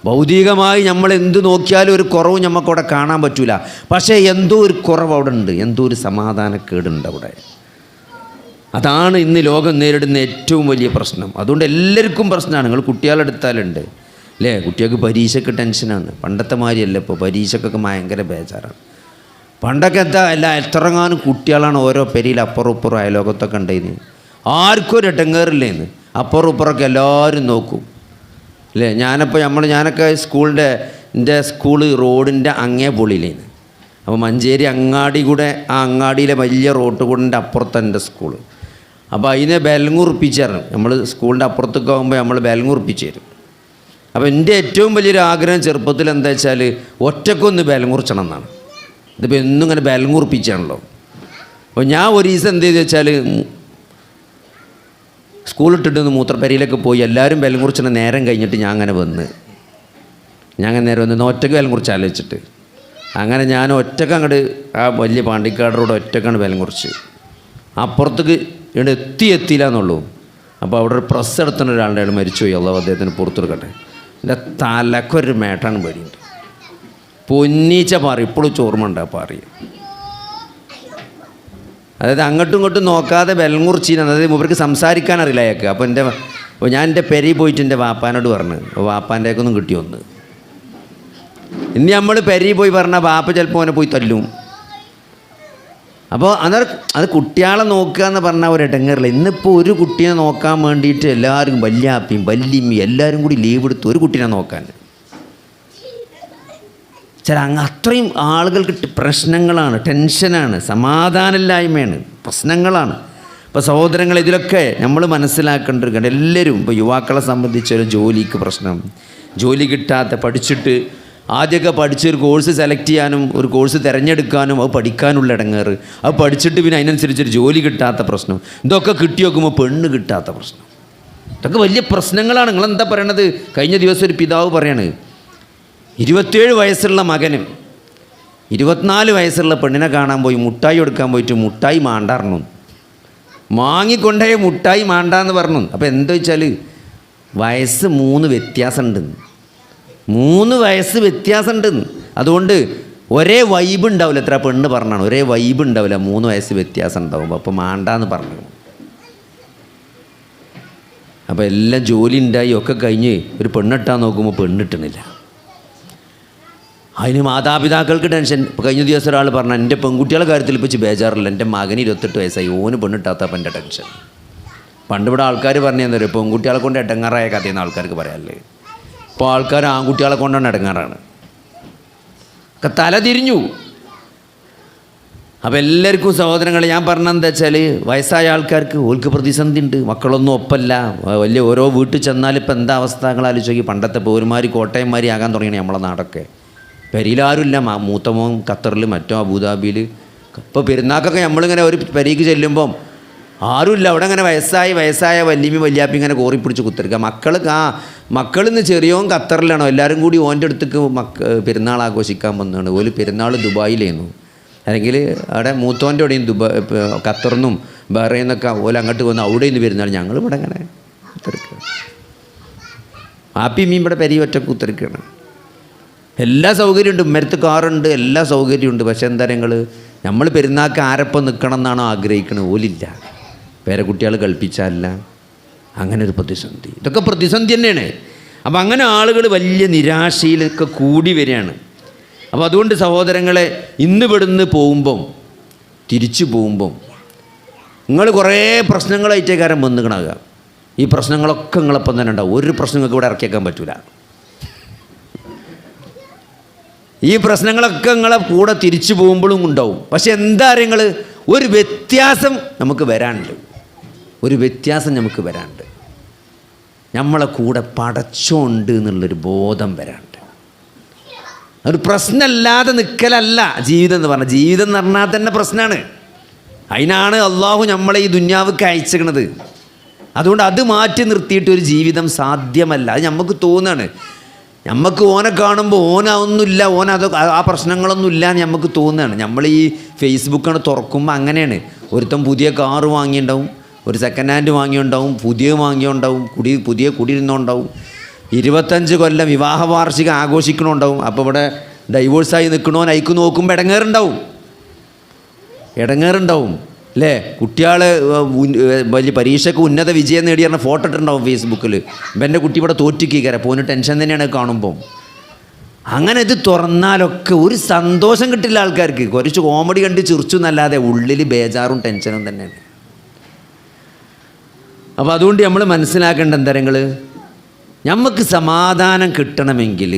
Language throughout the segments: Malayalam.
ഭൗതികമായി നമ്മൾ എന്ത് നോക്കിയാലും ഒരു കുറവ് നമുക്കവിടെ കാണാൻ പറ്റില്ല. പക്ഷേ എന്തോ ഒരു കുറവ് അവിടെ ഉണ്ട്, എന്തോ ഒരു സമാധാനക്കേടുണ്ട് അവിടെ. അതാണ് ഇന്ന് ലോകം നേരിടുന്ന ഏറ്റവും വലിയ പ്രശ്നം. അതുകൊണ്ട് എല്ലാവർക്കും പ്രശ്നമാണ്. നിങ്ങൾ കുട്ടികളെടുത്താലുണ്ട് അല്ലേ, കുട്ടികൾക്ക് പരീക്ഷയ്ക്ക് ടെൻഷനാണ്. പണ്ടത്തെ മാതിരിയല്ല ഇപ്പോൾ, പരീക്ഷയ്ക്കൊക്കെ ഭയങ്കര ബേജാറാണ്. പണ്ടൊക്കെ എത്രങ്ങാനും കുട്ടികളാണ് ഓരോ പെരിയിൽ അപ്പുറം ഇപ്പുറം അയലോകത്തൊക്കെ ഉണ്ടായിന്. ആർക്കും ഒരു ഇടങ്ങേറില്ലേന്ന്, അപ്പുറം ഇപ്പുറമൊക്കെ എല്ലാവരും നോക്കും അല്ലേ. ഞാനൊക്കെ എൻ്റെ സ്കൂള് റോഡിൻ്റെ അങ്ങേ പൊളിയിലേന്ന്. അപ്പോൾ മഞ്ചേരി അങ്ങാടി കൂടെ, ആ അങ്ങാടിയിലെ വലിയ റോഡ് കൂടെ അപ്പുറത്ത് എൻ്റെ സ്കൂള്. അപ്പോൾ അതിനെ ബെലങ്ങുറിപ്പിച്ച് തരണം. നമ്മൾ സ്കൂളിൻ്റെ അപ്പുറത്തൊക്കെ ആകുമ്പോൾ നമ്മൾ ബെലങ്ങുറിപ്പിച്ച് തരും. അപ്പോൾ എൻ്റെ ഏറ്റവും വലിയൊരു ആഗ്രഹം ചെറുപ്പത്തിൽ എന്താ വെച്ചാൽ ഒറ്റക്കൊന്ന് ബെലങ്ങുറിച്ചണം എന്നാണ്. ഇതിപ്പോൾ എന്നും ഇങ്ങനെ ബെലങ്ങുറിപ്പിച്ചാണല്ലോ. അപ്പോൾ ഞാൻ ഒരു ദിവസം എന്ത് ചെയ്തു വെച്ചാൽ സ്കൂളിട്ടിട്ട് മൂത്രപ്പരയിലൊക്കെ പോയി എല്ലാവരും ബെലങ്ങുറിച്ചിട്ട് നേരം കഴിഞ്ഞിട്ട് ഞാൻ അങ്ങനെ നേരം വന്ന് ഒറ്റക്ക് ബെലങ്ങുറിച്ച് ആലോചിച്ചിട്ട് അങ്ങനെ ഞാൻ ഒറ്റക്ക് അങ്ങോട്ട് ആ വലിയ പാണ്ടിക്കാടറോട് ഒറ്റക്കാണ് ബെലങ്ങുറിച്ച്. അപ്പുറത്തേക്ക് ഇവിടെ എത്തിയില്ല എന്നുള്ളൂ. അപ്പോൾ അവിടെ ഒരു പ്രസ് എടുത്തുന്ന ഒരാളുടെ അയാൾ മരിച്ചുപോയി, അള്ളാഹു അദ്ദേഹത്തിന് പുറത്തെടുക്കട്ടെ. എൻ്റെ തലക്കൊരു മേട്ടാണ് പേടിയുണ്ട്. പൊന്നീച്ച പാറി ഇപ്പോഴും ചോർമ്മണ്ട പാറി. അതായത് അങ്ങോട്ടും ഇങ്ങോട്ടും നോക്കാതെ ബെലങ്ങുറിച്ചീന, അതായത് ഇവർക്ക് സംസാരിക്കാൻ അറിയില്ല അയാൾക്ക്. അപ്പോൾ ഞാൻ എൻ്റെ പെരയിൽ പോയിട്ട് എൻ്റെ വാപ്പാനോട് പറഞ്ഞു, വാപ്പാൻ്റെയൊക്കെ കിട്ടിയൊന്ന്. ഇനി നമ്മൾ പെരയിൽ പോയി പറഞ്ഞാൽ വാപ്പ ചിലപ്പോൾ അവനെ പോയി തല്ലും. അപ്പോൾ അത് കുട്ടികളെ നോക്കുക എന്ന് പറഞ്ഞാൽ ഒരു ഇടങ്ങേറില്ല. ഇന്നിപ്പോൾ ഒരു കുട്ടീനെ നോക്കാൻ വേണ്ടിയിട്ട് എല്ലാവരും വല്യാപ്പിയും വല്യമ്മയും എല്ലാവരും കൂടി ലീവ് എടുത്ത് ഒരു കുട്ടീനെ നോക്കാൻ. അത്രയും ആളുകൾക്ക് പ്രശ്നങ്ങളാണ്, ടെൻഷനാണ്, സമാധാനമില്ലായ്മയാണ്, പ്രശ്നങ്ങളാണ്. ഇപ്പോൾ സഹോദരങ്ങൾ, ഇതിലൊക്കെ നമ്മൾ മനസ്സിലാക്കേണ്ടിരിക്കണം. എല്ലാവരും ഇപ്പോൾ യുവാക്കളെ സംബന്ധിച്ചൊരു ജോലിക്ക് പ്രശ്നം, ജോലി കിട്ടാത്ത, പഠിച്ചിട്ട് ആദ്യമൊക്കെ പഠിച്ചൊരു കോഴ്സ് സെലക്ട് ചെയ്യാനും ഒരു കോഴ്സ് തിരഞ്ഞെടുക്കാനും അത് പഠിക്കാനുള്ള ഇടങ്ങേറ്, അത് പഠിച്ചിട്ട് പിന്നെ അതിനനുസരിച്ചൊരു ജോലി കിട്ടാത്ത പ്രശ്നം, ഇതൊക്കെ കിട്ടി നോക്കുമ്പോൾ പെണ്ണ് കിട്ടാത്ത പ്രശ്നം. ഇതൊക്കെ വലിയ പ്രശ്നങ്ങളാണ്. നിങ്ങളെന്താ പറയണത്? കഴിഞ്ഞ ദിവസം ഒരു പിതാവ് പറയാണ്, 27 വയസ്സുള്ള മകനും 24 വയസ്സുള്ള പെണ്ണിനെ കാണാൻ പോയി, മുട്ടായി കൊടുക്കാൻ പോയിട്ട് മുട്ടായി മാണ്ടായിരുന്നു, മാങ്ങിക്കൊണ്ടേ മുട്ടായി മാണ്ടാന്ന് പറഞ്ഞു. അപ്പോൾ എന്താ വെച്ചാൽ വയസ്സ് 3 വ്യത്യാസമുണ്ടെന്ന്, 3 വയസ്സ് വ്യത്യാസമുണ്ടെന്ന്. അതുകൊണ്ട് ഒരേ വൈബ് ഉണ്ടാവില്ല. എത്ര പെണ്ണ് പറഞ്ഞാണ്, ഒരേ വൈബ് ഉണ്ടാവില്ല, 3 വയസ്സ് വ്യത്യാസം ഉണ്ടാവും. അപ്പോൾ മാണ്ടാന്ന് പറഞ്ഞു. അപ്പോൾ എല്ലാം ജോലി ഉണ്ടായി ഒക്കെ കഴിഞ്ഞ് ഒരു പെണ്ണിട്ടാൻ നോക്കുമ്പോൾ പെണ്ണിട്ടണില്ല. അതിന് മാതാപിതാക്കൾക്ക് ടെൻഷൻ. ഇപ്പോൾ കഴിഞ്ഞ ദിവസം ഒരാൾ പറഞ്ഞു, എൻ്റെ പെൺകുട്ടികളുടെ കാര്യത്തിൽ വെച്ച് ബേജാറില്ല, എൻ്റെ മകന് 28 വയസ്സായി, ഓന് പെണ്ണിട്ടാത്തപ്പം എൻ്റെ ടെൻഷൻ. പണ്ട് ഇവിടെ ആൾക്കാർ പറഞ്ഞു എന്താ പറയുക, പെൺകുട്ടികളെ കൊണ്ട് ഇടങ്ങാറായ കഥയെന്ന് ആൾക്കാർക്ക് പറയാമല്ലേ. ഇപ്പോൾ ആൾക്കാർ ആൺകുട്ടികളെ കൊണ്ടാണ് ഇടങ്ങാറാണ്, ഒക്കെ തല തിരിഞ്ഞു. അപ്പോൾ എല്ലാവർക്കും സഹോദരങ്ങൾ ഞാൻ പറഞ്ഞതെന്താ വെച്ചാൽ വയസ്സായ ആൾക്കാർക്ക് ഓൾക്ക് പ്രതിസന്ധി ഉണ്ട്, മക്കളൊന്നും ഒപ്പല്ല. വലിയ ഓരോ വീട്ടിൽ ചെന്നാൽ ഇപ്പം എന്താ അവസ്ഥകൾ ആലോചിച്ച്. പണ്ടത്തെ പൗരന്മാർ കോട്ടയംമാരി ആകാൻ തുടങ്ങിയാണ് നമ്മളെ നാടൊക്കെ. പെരിയിലാരുമില്ല, മൂത്തമോൻ ഖത്തറിൽ, മറ്റോ അബുദാബിയിൽ. ഇപ്പോൾ പെരുന്നാക്കൊക്കെ നമ്മളിങ്ങനെ ഒരു പെരീക്ക് ചെല്ലുമ്പം ആരുമില്ല. അവിടെ അങ്ങനെ വയസ്സായ വല്യമ്മി വല്യാപ്പി ഇങ്ങനെ കോറിപ്പിടിച്ച് കുത്തിരിക്കുക. മക്കളിന്ന് ചെറിയോൻ ഖത്തറിലാണോ, എല്ലാവരും കൂടി ഓൻ്റെ അടുത്തേക്ക് പെരുന്നാൾ ആഘോഷിക്കാൻ വന്നതാണ്. ഓല് പെരുന്നാൾ ദുബായിലായിരുന്നു, അല്ലെങ്കിൽ അവിടെ മൂത്തോൻ്റെ അവിടെയും ഖത്തറിന്നും ബഹ്റൈനിൽ നിന്നൊക്കെ ഓല അങ്ങോട്ട് വന്ന് അവിടെ നിന്ന് പെരുന്നാൾ. ഞങ്ങളിവിടെ ഇങ്ങനെ കുത്തിരിക്കുക. ആപ്പി മീൻ ഇവിടെ പെരി ഒറ്റ കുത്തിരിക്കുകയാണ്. എല്ലാ സൗകര്യമുണ്ട്, ഉമ്മരത്ത് കാറുണ്ട്, എല്ലാ സൗകര്യമുണ്ട്. പക്ഷേ എന്താ നമ്മൾ പെരുന്നാൾക്ക് ആരപ്പം നിൽക്കണം എന്നാണോ ആഗ്രഹിക്കുന്നത്, ഓലില്ല. പേരക്കുട്ടികൾ കളിപ്പിച്ചല്ല, അങ്ങനെ ഒരു പ്രതിസന്ധി. ഇതൊക്കെ പ്രതിസന്ധി തന്നെയാണ്. അപ്പോൾ അങ്ങനെ ആളുകൾ വലിയ നിരാശയിലൊക്കെ കൂടി വരികയാണ്. അപ്പോൾ അതുകൊണ്ട് സഹോദരങ്ങളെ, ഇന്ന് ഇവിടുന്ന് പോകുമ്പം, തിരിച്ചു പോകുമ്പം നിങ്ങൾ കുറേ പ്രശ്നങ്ങളായിട്ടേക്കാരം വന്നുകണാകുക. ഈ പ്രശ്നങ്ങളൊക്കെ നിങ്ങളൊപ്പം തന്നെ ഉണ്ടാവും. ഒരു പ്രശ്നങ്ങൾക്ക് ഇവിടെ ഇറക്കിയേക്കാൻ പറ്റില്ല. ഈ പ്രശ്നങ്ങളൊക്കെ നിങ്ങളെ കൂടെ തിരിച്ചു പോകുമ്പോഴും ഉണ്ടാവും. പക്ഷെ എന്താ നിങ്ങൾ, ഒരു വ്യത്യാസം നമുക്ക് വരാനുണ്ട്, ഒരു വ്യത്യാസം നമുക്ക് വരാനുണ്ട്. നമ്മളെ കൂടെ പടച്ചോണ്ട് എന്നുള്ളൊരു ബോധം വരാനുണ്ട്. ഒരു പ്രശ്നമല്ലാതെ നിൽക്കലല്ല ജീവിതം എന്ന് പറഞ്ഞാൽ. ജീവിതം എന്ന് പറഞ്ഞാൽ തന്നെ പ്രശ്നമാണ്. അതിനാണ് അള്ളാഹു നമ്മളെ ഈ ദുന്യാവുക്ക് അയച്ചിരിക്കുന്നത്. അതുകൊണ്ട് അത് മാറ്റി നിർത്തിയിട്ട് ഒരു ജീവിതം സാധ്യമല്ല. അത് നമുക്ക് തോന്നുകയാണ്. നമുക്ക് ഓനെ കാണുമ്പോൾ ഓനൊന്നുമില്ല, ആ പ്രശ്നങ്ങളൊന്നുമില്ല എന്ന് നമുക്ക് തോന്നുകയാണ്. നമ്മൾ ഈ ഫേസ്ബുക്കാണ് തുറക്കുമ്പോൾ അങ്ങനെയാണ്. ഒരുത്തൻ പുതിയ കാറ് വാങ്ങിയിട്ടുണ്ടാവും, ഒരു സെക്കൻഡ് ഹാൻഡ് വാങ്ങിയുണ്ടാവും, പുതിയ വാങ്ങിയുണ്ടാവും, പുതിയ കുടിയിരുന്നുണ്ടാവും. 25 കൊല്ലം വിവാഹ വാർഷികം ആഘോഷിക്കണുണ്ടാവും. അപ്പോൾ ഇവിടെ ഡൈവോഴ്സായി നിൽക്കണോൻ അയക്ക് നോക്കുമ്പോൾ ഇടങ്ങേറുണ്ടാവും അല്ലേ? കുട്ടികൾ വലിയ പരീക്ഷയ്ക്ക് ഉന്നത വിജയം നേടി പറഞ്ഞ ഫോട്ടോ ഇട്ടുണ്ടാവും ഫേസ്ബുക്കിൽ. ഇപ്പം എൻ്റെ കുട്ടി ഇവിടെ തോറ്റിക്കീക്കര പോന് ടെൻഷൻ തന്നെയാണ് കാണുമ്പം. അങ്ങനെ ഇത് തുറന്നാലൊക്കെ ഒരു സന്തോഷം കിട്ടില്ല ആൾക്കാർക്ക്. കുറച്ച് കോമഡി കണ്ട് ചിരിച്ചു എന്നല്ലാതെ ഉള്ളിൽ ബേജാറും ടെൻഷനും തന്നെയാണ്. അപ്പോൾ അതുകൊണ്ട് നമ്മൾ മനസ്സിലാക്കേണ്ട എന്തരങ്ങൾ, നമുക്ക് സമാധാനം കിട്ടണമെങ്കിൽ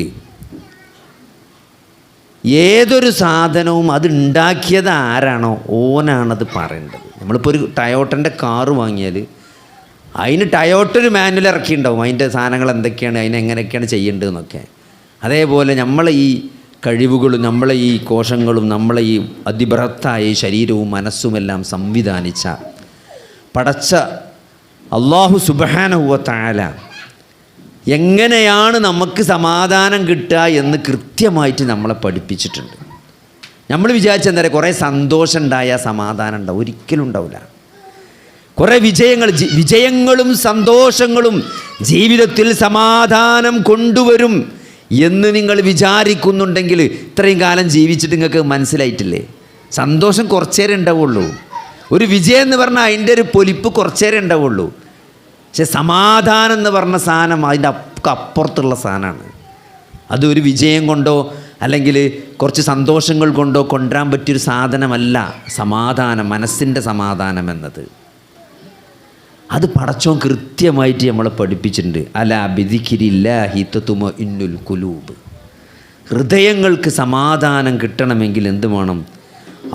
ഏതൊരു സാധനവും അത് ഉണ്ടാക്കിയത് ആരാണോ ഓനാണത് പറയേണ്ടത്. നമ്മളിപ്പോൾ ഒരു ടയോട്ടൻ്റെ കാറ് വാങ്ങിയാൽ അതിന് ടയോട്ട ഒരു മാനുവൽ ഇറക്കിയിട്ടുണ്ടാവും, അതിൻ്റെ സാധനങ്ങൾ എന്തൊക്കെയാണ്, അതിനെങ്ങനെയൊക്കെയാണ് ചെയ്യേണ്ടതെന്നൊക്കെ. അതേപോലെ നമ്മളെ ഈ കഴിവുകളും നമ്മളെ ഈ കോശങ്ങളും നമ്മളെ ഈ അതിബൃഹത്തായ ഈ ശരീരവും മനസ്സുമെല്ലാം സംവിധാനിച്ച പടച്ച അല്ലാഹു സുബ്ഹാനഹു വ തആല എങ്ങനെയാണ് നമുക്ക് സമാധാനം കിട്ടുക എന്ന് കൃത്യമായിട്ട് നമ്മളെ പഠിപ്പിച്ചിട്ടുണ്ട്. നമ്മൾ വിചാരിച്ചെന്താ പറയുക, കുറേ സന്തോഷം ഉണ്ടായാൽ സമാധാനം ഉണ്ടാവും, ഒരിക്കലും ഉണ്ടാവില്ല. കുറേ വിജയങ്ങളും സന്തോഷങ്ങളും ജീവിതത്തിൽ സമാധാനം കൊണ്ടുവരും എന്ന് നിങ്ങൾ വിചാരിക്കുന്നുണ്ടെങ്കിൽ ഇത്രയും കാലം ജീവിച്ചിട്ട് നിങ്ങൾക്ക് മനസ്സിലായിട്ടില്ലേ? സന്തോഷം കുറച്ചേരം ഉണ്ടാവുള്ളൂ. ഒരു വിജയം എന്ന് പറഞ്ഞാൽ അതിൻ്റെ ഒരു പൊലിപ്പ് കുറച്ചേരം ഉണ്ടാവുള്ളൂ. പക്ഷെ സമാധാനം എന്ന് പറഞ്ഞ സാധനം അതിൻ്റെ അപ്പുറത്തുള്ള സാധനമാണ്. അത് ഒരു വിജയം കൊണ്ടോ അല്ലെങ്കിൽ കുറച്ച് സന്തോഷങ്ങൾ കൊണ്ടോ കൊണ്ടുവരാൻ പറ്റിയൊരു സാധനമല്ല സമാധാനം, മനസ്സിൻ്റെ സമാധാനം എന്നത്. അത് പടച്ചോൻ കൃത്യമായിട്ട് നമ്മളെ പഠിപ്പിച്ചിട്ടുണ്ട്. അലാ ബിദിക്രില്ലാഹി തത്മഇന്നുൽ ഖുലൂബ്. ഹൃദയങ്ങൾക്ക് സമാധാനം കിട്ടണമെങ്കിൽ എന്ത് വേണം?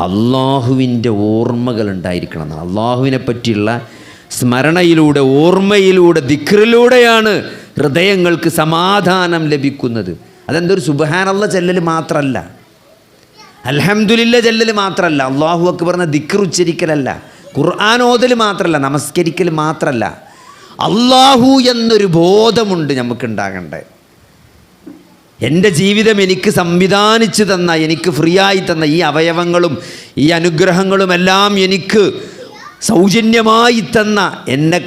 അള്ളാഹുവിൻ്റെ ഓർമ്മകൾ ഉണ്ടായിരിക്കണം. അള്ളാഹുവിനെ പറ്റിയുള്ള സ്മരണയിലൂടെ, ഓർമ്മയിലൂടെ, ദിക്റിലൂടെയാണ് ഹൃദയങ്ങൾക്ക് സമാധാനം ലഭിക്കുന്നത്. അതെന്തൊരു സുബ്ഹാനല്ലാഹ് ചെല്ലൽ മാത്രമല്ല, അൽഹംദുലില്ലാഹ് ചെല്ലൽ മാത്രമല്ല, അല്ലാഹു അക്ബർ എന്ന ദിക്ർ ഉച്ചരിക്കലല്ല, ഖുർആൻ ഓതൽ മാത്രമല്ല, നമസ്കരിക്കൽ മാത്രമല്ല, അല്ലാഹു എന്നൊരു ബോധമുണ്ട് നമുക്കുണ്ടാകേണ്ടത്. എൻ്റെ ജീവിതം എനിക്ക് സംവിധാനിച്ചു തന്ന, എനിക്ക് ഫ്രീ ആയി തന്ന ഈ അവയവങ്ങളും ഈ അനുഗ്രഹങ്ങളുമെല്ലാം എനിക്ക് സൗജന്യമായി തന്ന, എന്നെ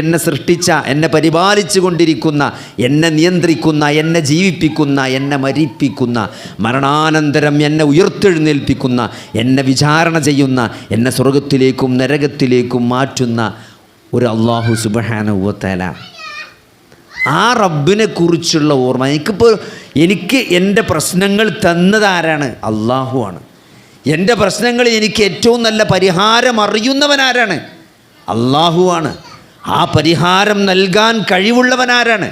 എന്നെ സൃഷ്ടിച്ച, എന്നെ പരിപാലിച്ചു കൊണ്ടിരിക്കുന്ന, എന്നെ നിയന്ത്രിക്കുന്ന, എന്നെ ജീവിപ്പിക്കുന്ന, എന്നെ മരിപ്പിക്കുന്ന, മരണാനന്തരം എന്നെ ഉയർത്തെഴുന്നേൽപ്പിക്കുന്ന, എന്നെ വിചാരണ ചെയ്യുന്ന, എന്നെ സ്വർഗത്തിലേക്കും നരകത്തിലേക്കും മാറ്റുന്ന ഒരു അല്ലാഹു സുബ്ഹാനഹു വ തആല, ആ റബ്ബിനെ കുറിച്ചുള്ള ഓർമ്മ. എനിക്ക് എൻ്റെ പ്രശ്നങ്ങൾ തന്നതാരാണ്? അല്ലാഹുവാണ്. എൻ്റെ പ്രശ്നങ്ങൾ എനിക്ക് ഏറ്റവും നല്ല പരിഹാരം അറിയുന്നവനാരാണ്? അല്ലാഹുവാണ്. ആ പരിഹാരം നൽകാൻ കഴിവുള്ളവനാരാണ്?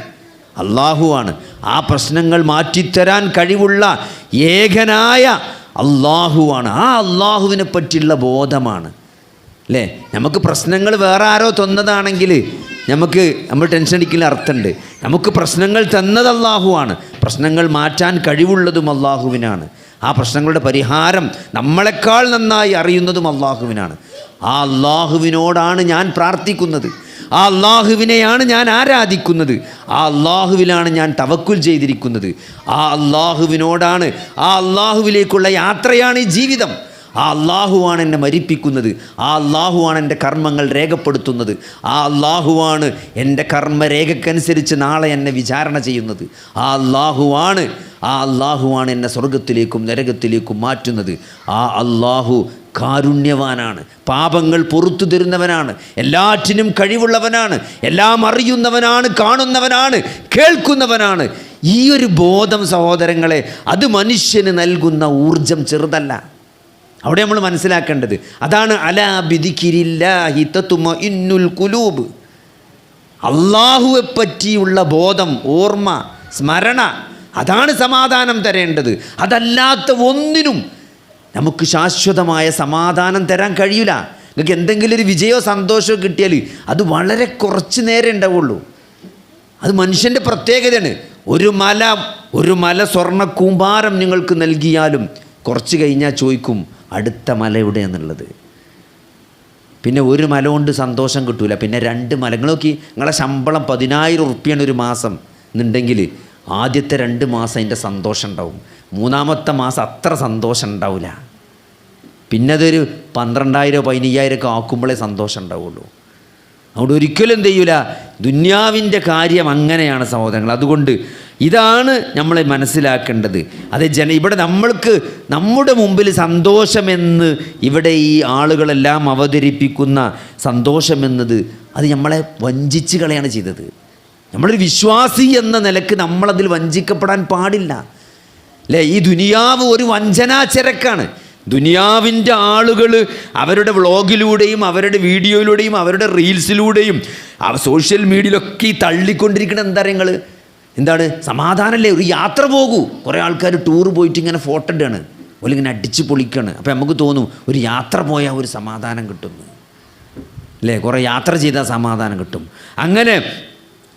അല്ലാഹുവാണ്. ആ പ്രശ്നങ്ങൾ മാറ്റിത്തരാൻ കഴിവുള്ള ഏകനായ അല്ലാഹുവാണ്. ആ അല്ലാഹുവിനെ പറ്റിയുള്ള ബോധമാണ് അല്ലേ? നമുക്ക് പ്രശ്നങ്ങൾ വേറെ ആരോ തന്നതാണെങ്കിൽ നമ്മൾ ടെൻഷൻ അടിക്കുന്ന അർത്ഥമുണ്ട്. നമുക്ക് പ്രശ്നങ്ങൾ തന്നത് അല്ലാഹുവാണ്. പ്രശ്നങ്ങൾ മാറ്റാൻ കഴിവുള്ളതും അല്ലാഹുവിനാണ്. ആ പ്രശ്നങ്ങളുടെ പരിഹാരം നമ്മളെക്കാൾ നന്നായി അറിയുന്നതും അല്ലാഹുവിനാണ്. ആ അല്ലാഹുവിനോടാണ് ഞാൻ പ്രാർത്ഥിക്കുന്നത്, ആ അല്ലാഹുവിനെയാണ് ഞാൻ ആരാധിക്കുന്നത്, ആ അല്ലാഹുവിലാണ് ഞാൻ തവക്കുൽ ചെയ്തിരിക്കുന്നത്, ആ അല്ലാഹുവിനോടാണ്, ആ അല്ലാഹുവിലേക്കുള്ള യാത്രയാണ് ഈ ജീവിതം. ആ അല്ലാഹുവാണ് എന്നെ മരിപ്പിക്കുന്നത്, ആ അല്ലാഹുവാണ് എൻ്റെ കർമ്മങ്ങൾ രേഖപ്പെടുത്തുന്നത്, ആ അല്ലാഹുവാണ് എൻ്റെ കർമ്മരേഖക്കനുസരിച്ച് നാളെ എന്നെ വിചാരണ ചെയ്യുന്നത്, ആ അല്ലാഹുവാണ് എന്നെ സ്വർഗത്തിലേക്കും നരകത്തിലേക്കും മാറ്റുന്നത്. ആ അല്ലാഹു കാരുണ്യവാനാണ്, പാപങ്ങൾ പുറത്തു തരുന്നവനാണ്, എല്ലാറ്റിനും കഴിവുള്ളവനാണ്, എല്ലാം അറിയുന്നവനാണ്, കാണുന്നവനാണ്, കേൾക്കുന്നവനാണ്. ഈ ഒരു ബോധം സഹോദരങ്ങളെ, അത് മനുഷ്യന് നൽകുന്ന ഊർജം ചെറുതല്ല. അവിടെ നമ്മൾ മനസ്സിലാക്കേണ്ടത് അതാണ്. അലാ ബിദിക്രില്ലാഹി തത്മഇന്നുൽ ഖുലൂബ്. അല്ലാഹുവെ പറ്റിയുള്ള ബോധം, ഓർമ്മ, സ്മരണ, അതാണ് സമാധാനം തരേണ്ടത്. അതല്ലാത്ത ഒന്നിനും നമുക്ക് ശാശ്വതമായ സമാധാനം തരാൻ കഴിയില്ല. നിങ്ങൾക്ക് എന്തെങ്കിലും ഒരു വിജയമോ സന്തോഷമോ കിട്ടിയാൽ അത് വളരെ കുറച്ച് നേരം ഉണ്ടാവുള്ളൂ. അത് മനുഷ്യൻ്റെ പ്രത്യേകതയാണ്. ഒരു മല സ്വർണ്ണ കൂമ്പാരം നിങ്ങൾക്ക് നൽകിയാലും കുറച്ച് കഴിഞ്ഞാൽ ചോദിക്കും അടുത്ത മല എവിടെ എന്നുള്ളത്. പിന്നെ ഒരു മല കൊണ്ട് സന്തോഷം കിട്ടൂല, പിന്നെ 2 മലകൾ നോക്കി. നിങ്ങളെ ശമ്പളം 10,000 ഉറുപ്പ്യാണ് ഒരു മാസം എന്നുണ്ടെങ്കിൽ ആദ്യത്തെ 2 മാസം അതിൻ്റെ സന്തോഷം ഉണ്ടാവും. 3-ാമത്തെ മാസം അത്ര സന്തോഷം ഉണ്ടാവില്ല. പിന്നെ അതൊരു 12,000 15,000 ഒക്കെ ആക്കുമ്പോഴേ സന്തോഷം ഉണ്ടാവുള്ളൂ. അതുകൊണ്ട് ഒരിക്കലും എന്ത് ചെയ്യൂല, ദുന്യാവിൻ്റെ കാര്യം അങ്ങനെയാണ് സഹോദരങ്ങൾ. അതുകൊണ്ട് ഇതാണ് നമ്മൾ മനസ്സിലാക്കേണ്ടത്. അത് ഇവിടെ നമ്മൾക്ക് നമ്മുടെ മുമ്പിൽ സന്തോഷമെന്ന് ഇവിടെ ഈ ആളുകളെല്ലാം അവതരിപ്പിക്കുന്ന സന്തോഷമെന്നത് അത് നമ്മളെ വഞ്ചിച്ച് കളയാണ് ചെയ്തത്. നമ്മളൊരു വിശ്വാസി എന്ന നിലക്ക് നമ്മളതിൽ വഞ്ചിക്കപ്പെടാൻ പാടില്ല അല്ലേ? ഈ ദുനിയാവ് ഒരു വഞ്ചനാചരക്കാണ്. ദുനിയാവിൻ്റെ ആളുകൾ അവരുടെ വ്ളോഗിലൂടെയും അവരുടെ വീഡിയോയിലൂടെയും അവരുടെ റീൽസിലൂടെയും സോഷ്യൽ മീഡിയയിലൊക്കെ ഈ തള്ളിക്കൊണ്ടിരിക്കുന്ന എന്താണ് സമാധാനമല്ലേ? ഒരു യാത്ര പോകൂ. കുറേ ആൾക്കാർ ടൂർ പോയിട്ട് ഇങ്ങനെ ഫോട്ടോ ഇടുകയാണ്, ഓല് ഇങ്ങനെ അടിച്ച് പൊളിക്കുകയാണ്. അപ്പോൾ നമുക്ക് തോന്നും ഒരു യാത്ര പോയാൽ ഒരു സമാധാനം കിട്ടുന്നു അല്ലേ? കുറേ യാത്ര ചെയ്താൽ സമാധാനം കിട്ടും. അങ്ങനെ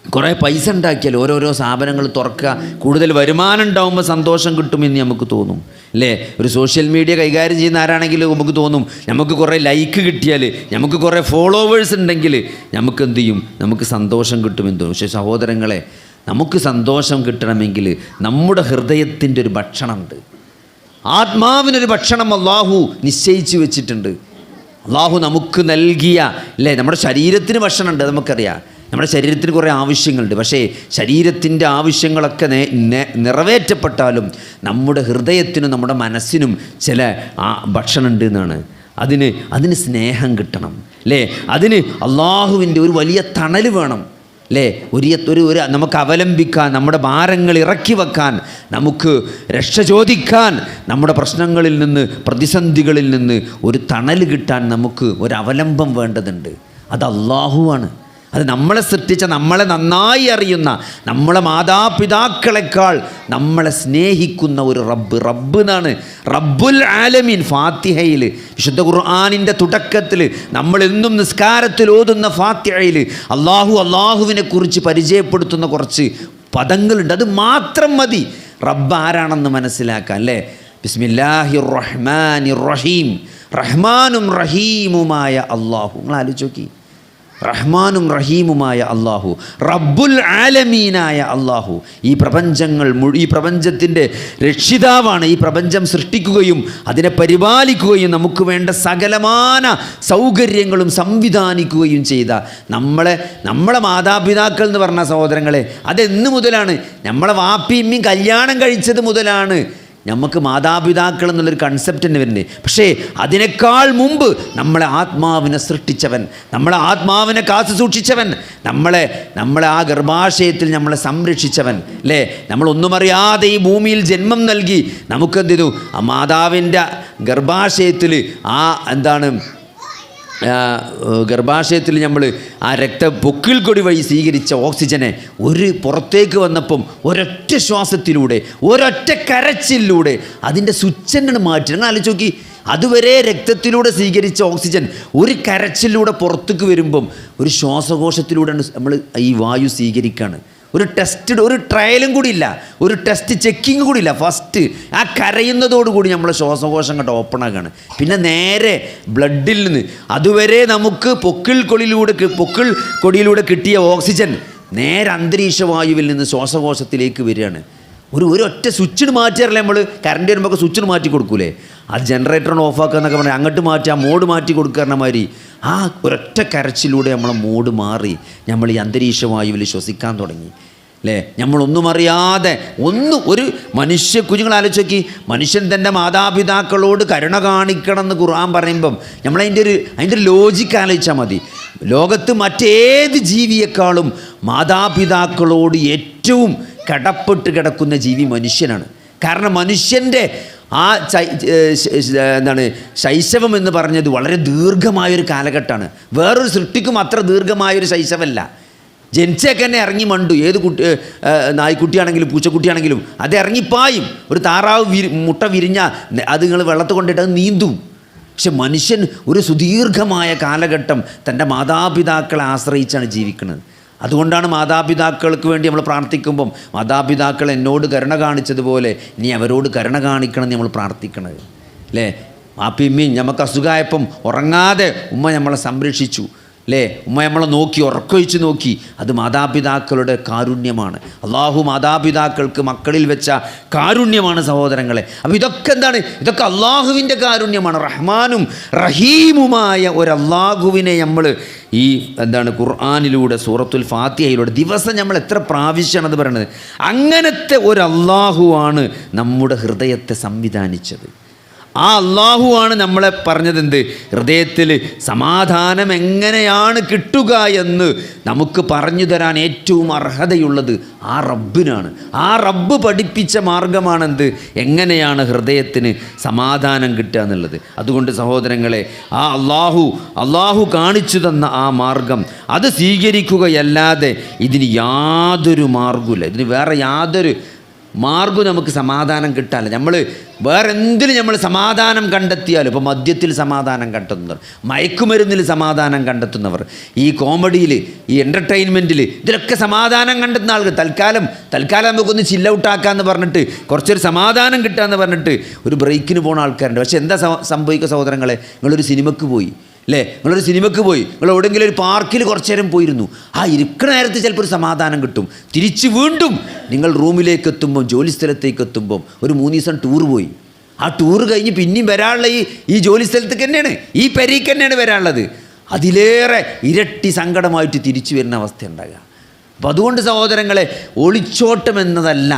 കുറേ പൈസ ഉണ്ടാക്കിയാൽ ഓരോരോ സ്ഥാപനങ്ങൾ തുറക്കുക, കൂടുതൽ വരുമാനം ഉണ്ടാകുമ്പോൾ സന്തോഷം കിട്ടുമെന്ന് നമുക്ക് തോന്നും അല്ലേ? ഒരു സോഷ്യൽ മീഡിയ കൈകാര്യം ചെയ്യുന്ന ആരാണെങ്കിലും നമുക്ക് തോന്നും നമുക്ക് കുറേ ലൈക്ക് കിട്ടിയാൽ, നമുക്ക് കുറേ ഫോളോവേഴ്സ് ഉണ്ടെങ്കിൽ നമുക്ക് എന്ത് ചെയ്യും, നമുക്ക് സന്തോഷം കിട്ടുമെന്ന് തോന്നും. പക്ഷേ സഹോദരങ്ങളെ, നമുക്ക് സന്തോഷം കിട്ടണമെങ്കിൽ നമ്മുടെ ഹൃദയത്തിൻ്റെ ഒരു ഭക്ഷണമുണ്ട്, ആത്മാവിനൊരു ഭക്ഷണം അള്ളാഹു നിശ്ചയിച്ച് വെച്ചിട്ടുണ്ട്. അള്ളാഹു നമുക്ക് നൽകിയ അല്ലേ, നമ്മുടെ ശരീരത്തിന് ഭക്ഷണമുണ്ട്, നമുക്കറിയാം. നമ്മുടെ ശരീരത്തിന് കുറേ ആവശ്യങ്ങളുണ്ട്. പക്ഷേ ശരീരത്തിൻ്റെ ആവശ്യങ്ങളൊക്കെ നിറവേറ്റപ്പെട്ടാലും നമ്മുടെ ഹൃദയത്തിനും നമ്മുടെ മനസ്സിനും ചില ഭക്ഷണമുണ്ട് എന്നാണ്. അതിന് സ്നേഹം കിട്ടണം അല്ലേ? അതിന് അള്ളാഹുവിൻ്റെ ഒരു വലിയ തണൽ വേണം അല്ലേ? ഒരു നമുക്ക് അവലംബിക്കാൻ, നമ്മുടെ ഭാരങ്ങൾ ഇറക്കി വെക്കാൻ, നമുക്ക് രക്ഷ ചോദിക്കാൻ, നമ്മുടെ പ്രശ്നങ്ങളിൽ നിന്ന് പ്രതിസന്ധികളിൽ നിന്ന് ഒരു തണൽ കിട്ടാൻ നമുക്ക് ഒരു അവലംബം വേണ്ടതുണ്ട്. അത് അള്ളാഹുവാണ്. അത് നമ്മളെ സൃഷ്ടിച്ച, നമ്മളെ നന്നായി അറിയുന്ന, നമ്മളെ മാതാപിതാക്കളെക്കാൾ നമ്മളെ സ്നേഹിക്കുന്ന ഒരു റബ്ബ് എന്നാണ്. റബ്ബുൽ ആലമീൻ. ഫാത്തിഹയിൽ, വിശുദ്ധ ഖുർആനിൻ്റെ തുടക്കത്തിൽ, നമ്മളെന്നും നിസ്കാരത്തിൽ ഓതുന്ന ഫാത്തിഹയിൽ അള്ളാഹുവിനെ കുറിച്ച് പരിചയപ്പെടുത്തുന്ന കുറച്ച് പദങ്ങളുണ്ട്. അത് മാത്രം മതി റബ്ബ് ആരാണെന്ന് മനസ്സിലാക്കാൻ അല്ലേ? ബിസ്മില്ലാഹിർ റഹ്മാനിർ റഹീം. റഹ്മാനും റഹീമുമായ അള്ളാഹു. നിങ്ങൾ ആലോചിച്ച് നോക്കി, റഹ്മാനും റഹീമുമായ അള്ളാഹു, റബ്ബുൽ ആലമീനായ അള്ളാഹു. ഈ പ്രപഞ്ചത്തിൻ്റെ രക്ഷിതാവാണ്. ഈ പ്രപഞ്ചം സൃഷ്ടിക്കുകയും അതിനെ പരിപാലിക്കുകയും നമുക്ക് വേണ്ട സകലമാന സൗകര്യങ്ങളും സംവിധാനിക്കുകയും ചെയ്ത നമ്മളെ മാതാപിതാക്കൾ എന്ന് പറഞ്ഞ സഹോദരങ്ങളെ, അതെന്ന് മുതലാണ്? നമ്മളെ വാപ്പിയമ്മയും കല്യാണം കഴിച്ചത് മുതലാണ് നമുക്ക് മാതാപിതാക്കൾ എന്നുള്ളൊരു കൺസെപ്റ്റ് തന്നെ വരുന്നത്. പക്ഷേ അതിനേക്കാൾ മുമ്പ് നമ്മളെ ആത്മാവിനെ സൃഷ്ടിച്ചവൻ, നമ്മളെ ആത്മാവിനെ കാത്തു സൂക്ഷിച്ചവൻ, നമ്മളെ ആ ഗർഭാശയത്തിൽ നമ്മളെ സംരക്ഷിച്ചവൻ അല്ലേ? നമ്മളൊന്നും അറിയാതെ ഈ ഭൂമിയിൽ ജന്മം നൽകി നമുക്കെന്ത് ചെയ്തു? ആ മാതാവിൻ്റെ ഗർഭാശയത്തിൽ ഗർഭാശയത്തിൽ നമ്മൾ ആ പൊക്കിൾ കൊടി വഴി സ്വീകരിച്ച ഓക്സിജനെ പുറത്തേക്ക് വന്നപ്പം ഒരൊറ്റ ശ്വാസത്തിലൂടെ, ഒരൊറ്റ കരച്ചിലൂടെ അതിൻ്റെ സ്വിച്ചെന്നെ മാറ്റി. നിങ്ങൾ ആലോചിച്ച് നോക്കി, അതുവരെ രക്തത്തിലൂടെ സ്വീകരിച്ച ഓക്സിജൻ ഒരു കരച്ചിലൂടെ പുറത്തേക്ക് വരുമ്പം ഒരു ശ്വാസകോശത്തിലൂടെയാണ് നമ്മൾ ഈ വായു സ്വീകരിക്കുകയാണ്. ഒരു ട്രയലും കൂടി ഇല്ല, ഒരു ടെസ്റ്റ് ചെക്കിങ് കൂടി ഇല്ല. ഫസ്റ്റ് ആ കരയുന്നതോടുകൂടി നമ്മളെ ശ്വാസകോശം കണ്ട് ഓപ്പൺ ആക്കുകയാണ്. പിന്നെ നേരെ ബ്ലഡിൽ നിന്ന് അതുവരെ നമുക്ക് പൊക്കിൾ കൊടിയിലൂടെ കിട്ടിയ ഓക്സിജൻ നേരെ അന്തരീക്ഷവായുവിൽ നിന്ന് ശ്വാസകോശത്തിലേക്ക് വരികയാണ്. ഒരൊറ്റ സ്വിച്ചിന് മാറ്റിയാറല്ലേ നമ്മൾ കറണ്ട് വരുമ്പോൾ സ്വിച്ചിന് മാറ്റി കൊടുക്കൂലേ? അത് ജനറേറ്ററിന് ഓഫാക്കുക എന്നൊക്കെ പറഞ്ഞാൽ അങ്ങോട്ട് മാറ്റി ആ മോഡ് മാറ്റി കൊടുക്കുന്ന മാതിരി ആ ഒരൊറ്റ കരച്ചിലൂടെ നമ്മളെ മോഡ് മാറി നമ്മൾ ഈ അന്തരീക്ഷവായുവിൽ ശ്വസിക്കാൻ തുടങ്ങി അല്ലേ? നമ്മളൊന്നും അറിയാതെ ഒരു കുഞ്ഞുങ്ങൾ ആലോചിച്ച് നോക്കി, മനുഷ്യൻ തൻ്റെ മാതാപിതാക്കളോട് കരുണ കാണിക്കണം എന്ന് ഖുർആൻ പറയുമ്പം നമ്മളതിൻ്റെ ഒരു ലോജിക്ക് ആലോചിച്ചാൽ മതി. ലോകത്ത് മറ്റേത് ജീവിയെക്കാളും മാതാപിതാക്കളോട് ഏറ്റവും കടപ്പെട്ട് കിടക്കുന്ന ജീവി മനുഷ്യനാണ്. കാരണം മനുഷ്യൻ്റെ ആ ശൈശവം എന്ന് പറഞ്ഞത് വളരെ ദീർഘമായൊരു കാലഘട്ടമാണ്. വേറൊരു സൃഷ്ടിക്കും അത്ര ദീർഘമായൊരു ശൈശവമല്ല. ജനിച്ചൊക്കെ തന്നെ ഇറങ്ങി മണ്ടു. ഏത് നായ്ക്കുട്ടിയാണെങ്കിലും പൂച്ചക്കുട്ടിയാണെങ്കിലും അത് ഇറങ്ങിപ്പായും. ഒരു താറാവ് മുട്ട വിരിഞ്ഞാൽ അത് നിങ്ങൾ വെള്ളത്തിൽ കൊണ്ടിട്ട് അത് നീന്തും. പക്ഷെ മനുഷ്യൻ ഒരു സുദീർഘമായ കാലഘട്ടം തൻ്റെ മാതാപിതാക്കളെ ആശ്രയിച്ചാണ് ജീവിക്കുന്നത്. അതുകൊണ്ടാണ് മാതാപിതാക്കൾക്ക് വേണ്ടി നമ്മൾ പ്രാർത്ഥിക്കുമ്പം മാതാപിതാക്കൾ എന്നോട് കരുണ കാണിച്ചതുപോലെ നീ അവരോട് കരുണ കാണിക്കണം എന്ന് നമ്മൾ പ്രാർത്ഥിക്കണത് അല്ലേ? വാപ്പിയമ്മയും നമുക്ക് അസുഖമായപ്പം ഉറങ്ങാതെ ഉമ്മ നമ്മളെ സംരക്ഷിച്ചു അല്ലേ? ഉമ്മ നമ്മളെ നോക്കി ഉറക്കൊഴിച്ച് നോക്കി. അത് മാതാപിതാക്കളുടെ കാരുണ്യമാണ്. അള്ളാഹു മാതാപിതാക്കൾക്ക് മക്കളിൽ വെച്ച കാരുണ്യമാണ് സഹോദരങ്ങളെ. അപ്പോൾ ഇതൊക്കെ എന്താണ്? ഇതൊക്കെ അള്ളാഹുവിൻ്റെ കാരുണ്യമാണ്. റഹ്മാനും റഹീമുമായ ഒരു അള്ളാഹുവിനെ നമ്മൾ ഈ ഖുർആനിലൂടെ സൂറത്തുൽ ഫാത്തിഹയിലൂടെ ദിവസം നമ്മൾ എത്ര പ്രാവശ്യമാണ് അത് പറയുന്നത്. അങ്ങനത്തെ ഒരു അള്ളാഹുവാണ് നമ്മുടെ ഹൃദയത്തെ സംവിധാനിച്ചത്. ആ അള്ളാഹുവാണ് നമ്മളെ പറഞ്ഞതെന്ത്? ഹൃദയത്തിൽ സമാധാനം എങ്ങനെയാണ് കിട്ടുക എന്ന് നമുക്ക് പറഞ്ഞു തരാൻ ഏറ്റവും അർഹതയുള്ളത് ആ റബ്ബിനാണ്. ആ റബ്ബ് പഠിപ്പിച്ച മാർഗമാണെന്ത്? എങ്ങനെയാണ് ഹൃദയത്തിന് സമാധാനം കിട്ടുക എന്നുള്ളത്. അതുകൊണ്ട് സഹോദരങ്ങളെ, ആ അള്ളാഹു കാണിച്ചു തന്ന ആ മാർഗം അത് സ്വീകരിക്കുകയല്ലാതെ ഇതിന് യാതൊരു മാർഗമില്ല. ഇതിന് വേറെ യാതൊരു മാർഗം നമുക്ക് സമാധാനം കിട്ടാനില്ല. നമ്മൾ വേറെ എന്തിനും നമ്മൾ സമാധാനം കണ്ടെത്തിയാലും, ഇപ്പോൾ മദ്യത്തിൽ സമാധാനം കണ്ടെത്തുന്നവർ, മയക്കുമരുന്നിൽ സമാധാനം കണ്ടെത്തുന്നവർ, ഈ കോമഡിയിൽ, ഈ എൻ്റർടൈൻമെൻറ്റിൽ, ഇതിലൊക്കെ സമാധാനം കണ്ടെത്തുന്ന ആൾക്ക് തൽക്കാലം നമുക്കൊന്ന് ചില്ല ഔട്ടാക്കാമെന്ന് പറഞ്ഞിട്ട്, കുറച്ചൊരു സമാധാനം കിട്ടാമെന്ന് പറഞ്ഞിട്ട് ഒരു ബ്രേക്കിന് പോകുന്ന ആൾക്കാരുണ്ട്. പക്ഷേ എന്താ സംഭവിക്കുക സഹോദരങ്ങളെ? നിങ്ങളൊരു സിനിമയ്ക്ക് പോയി അല്ലേ? നിങ്ങളൊരു സിനിമയ്ക്ക് പോയി, നിങ്ങൾ എവിടെയെങ്കിലും ഒരു പാർക്കിൽ കുറച്ച് നേരം പോയിരുന്നു. ആ ഇരിക്കണ നേരത്ത് ചിലപ്പോൾ ഒരു സമാധാനം കിട്ടും. തിരിച്ച് വീണ്ടും നിങ്ങൾ റൂമിലേക്ക് എത്തുമ്പം, ജോലി സ്ഥലത്തേക്ക് എത്തുമ്പം ഒരു 3 ദിവസം ടൂർ പോയി. ആ ടൂർ കഴിഞ്ഞ് പിന്നെയും വരാനുള്ള ഈ ജോലി സ്ഥലത്തേക്ക് തന്നെയാണ്, ഈ പെരീക്ക് തന്നെയാണ് വരാനുള്ളത്. അതിലേറെ ഇരട്ടി സങ്കടമായിട്ട് തിരിച്ചു വരുന്ന അവസ്ഥ ഉണ്ടാകുക. അപ്പം അതുകൊണ്ട് സഹോദരങ്ങളെ, ഒളിച്ചോട്ടം എന്നതല്ല,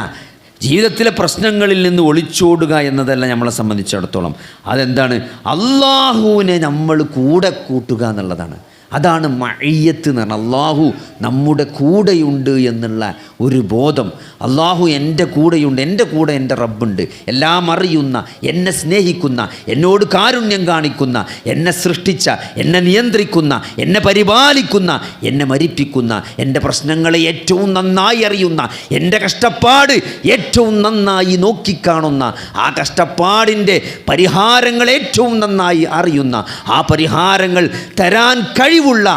ജീവിതത്തിലെ പ്രശ്നങ്ങളിൽ നിന്ന് ഒളിച്ചോടുക എന്നതല്ല നമ്മളെ സംബന്ധിച്ചിടത്തോളം. അതെന്താണ്? അള്ളാഹുവിനെ നമ്മൾ കൂടെ കൂട്ടുക എന്നുള്ളതാണ്. അതാണ് മഅയ്യത്ത് എന്ന് പറഞ്ഞാൽ അള്ളാഹു നമ്മുടെ കൂടെയുണ്ട് എന്നുള്ള ഒരു ബോധം. അള്ളാഹു എൻ്റെ കൂടെയുണ്ട്, എൻ്റെ കൂടെ എൻ്റെ റബ്ബുണ്ട്, എല്ലാം അറിയുന്ന, എന്നെ സ്നേഹിക്കുന്ന, എന്നോട് കാരുണ്യം കാണിക്കുന്ന, എന്നെ സൃഷ്ടിച്ച, എന്നെ നിയന്ത്രിക്കുന്ന, എന്നെ പരിപാലിക്കുന്ന, എന്നെ മരിപ്പിക്കുന്ന, എൻ്റെ പ്രശ്നങ്ങളെ ഏറ്റവും നന്നായി അറിയുന്ന, എൻ്റെ കഷ്ടപ്പാട് ഏറ്റവും നന്നായി നോക്കിക്കാണുന്ന, ആ കഷ്ടപ്പാടിൻ്റെ പരിഹാരങ്ങൾ ഏറ്റവും നന്നായി അറിയുന്ന, ആ പരിഹാരങ്ങൾ തരാൻ കഴിവുള്ള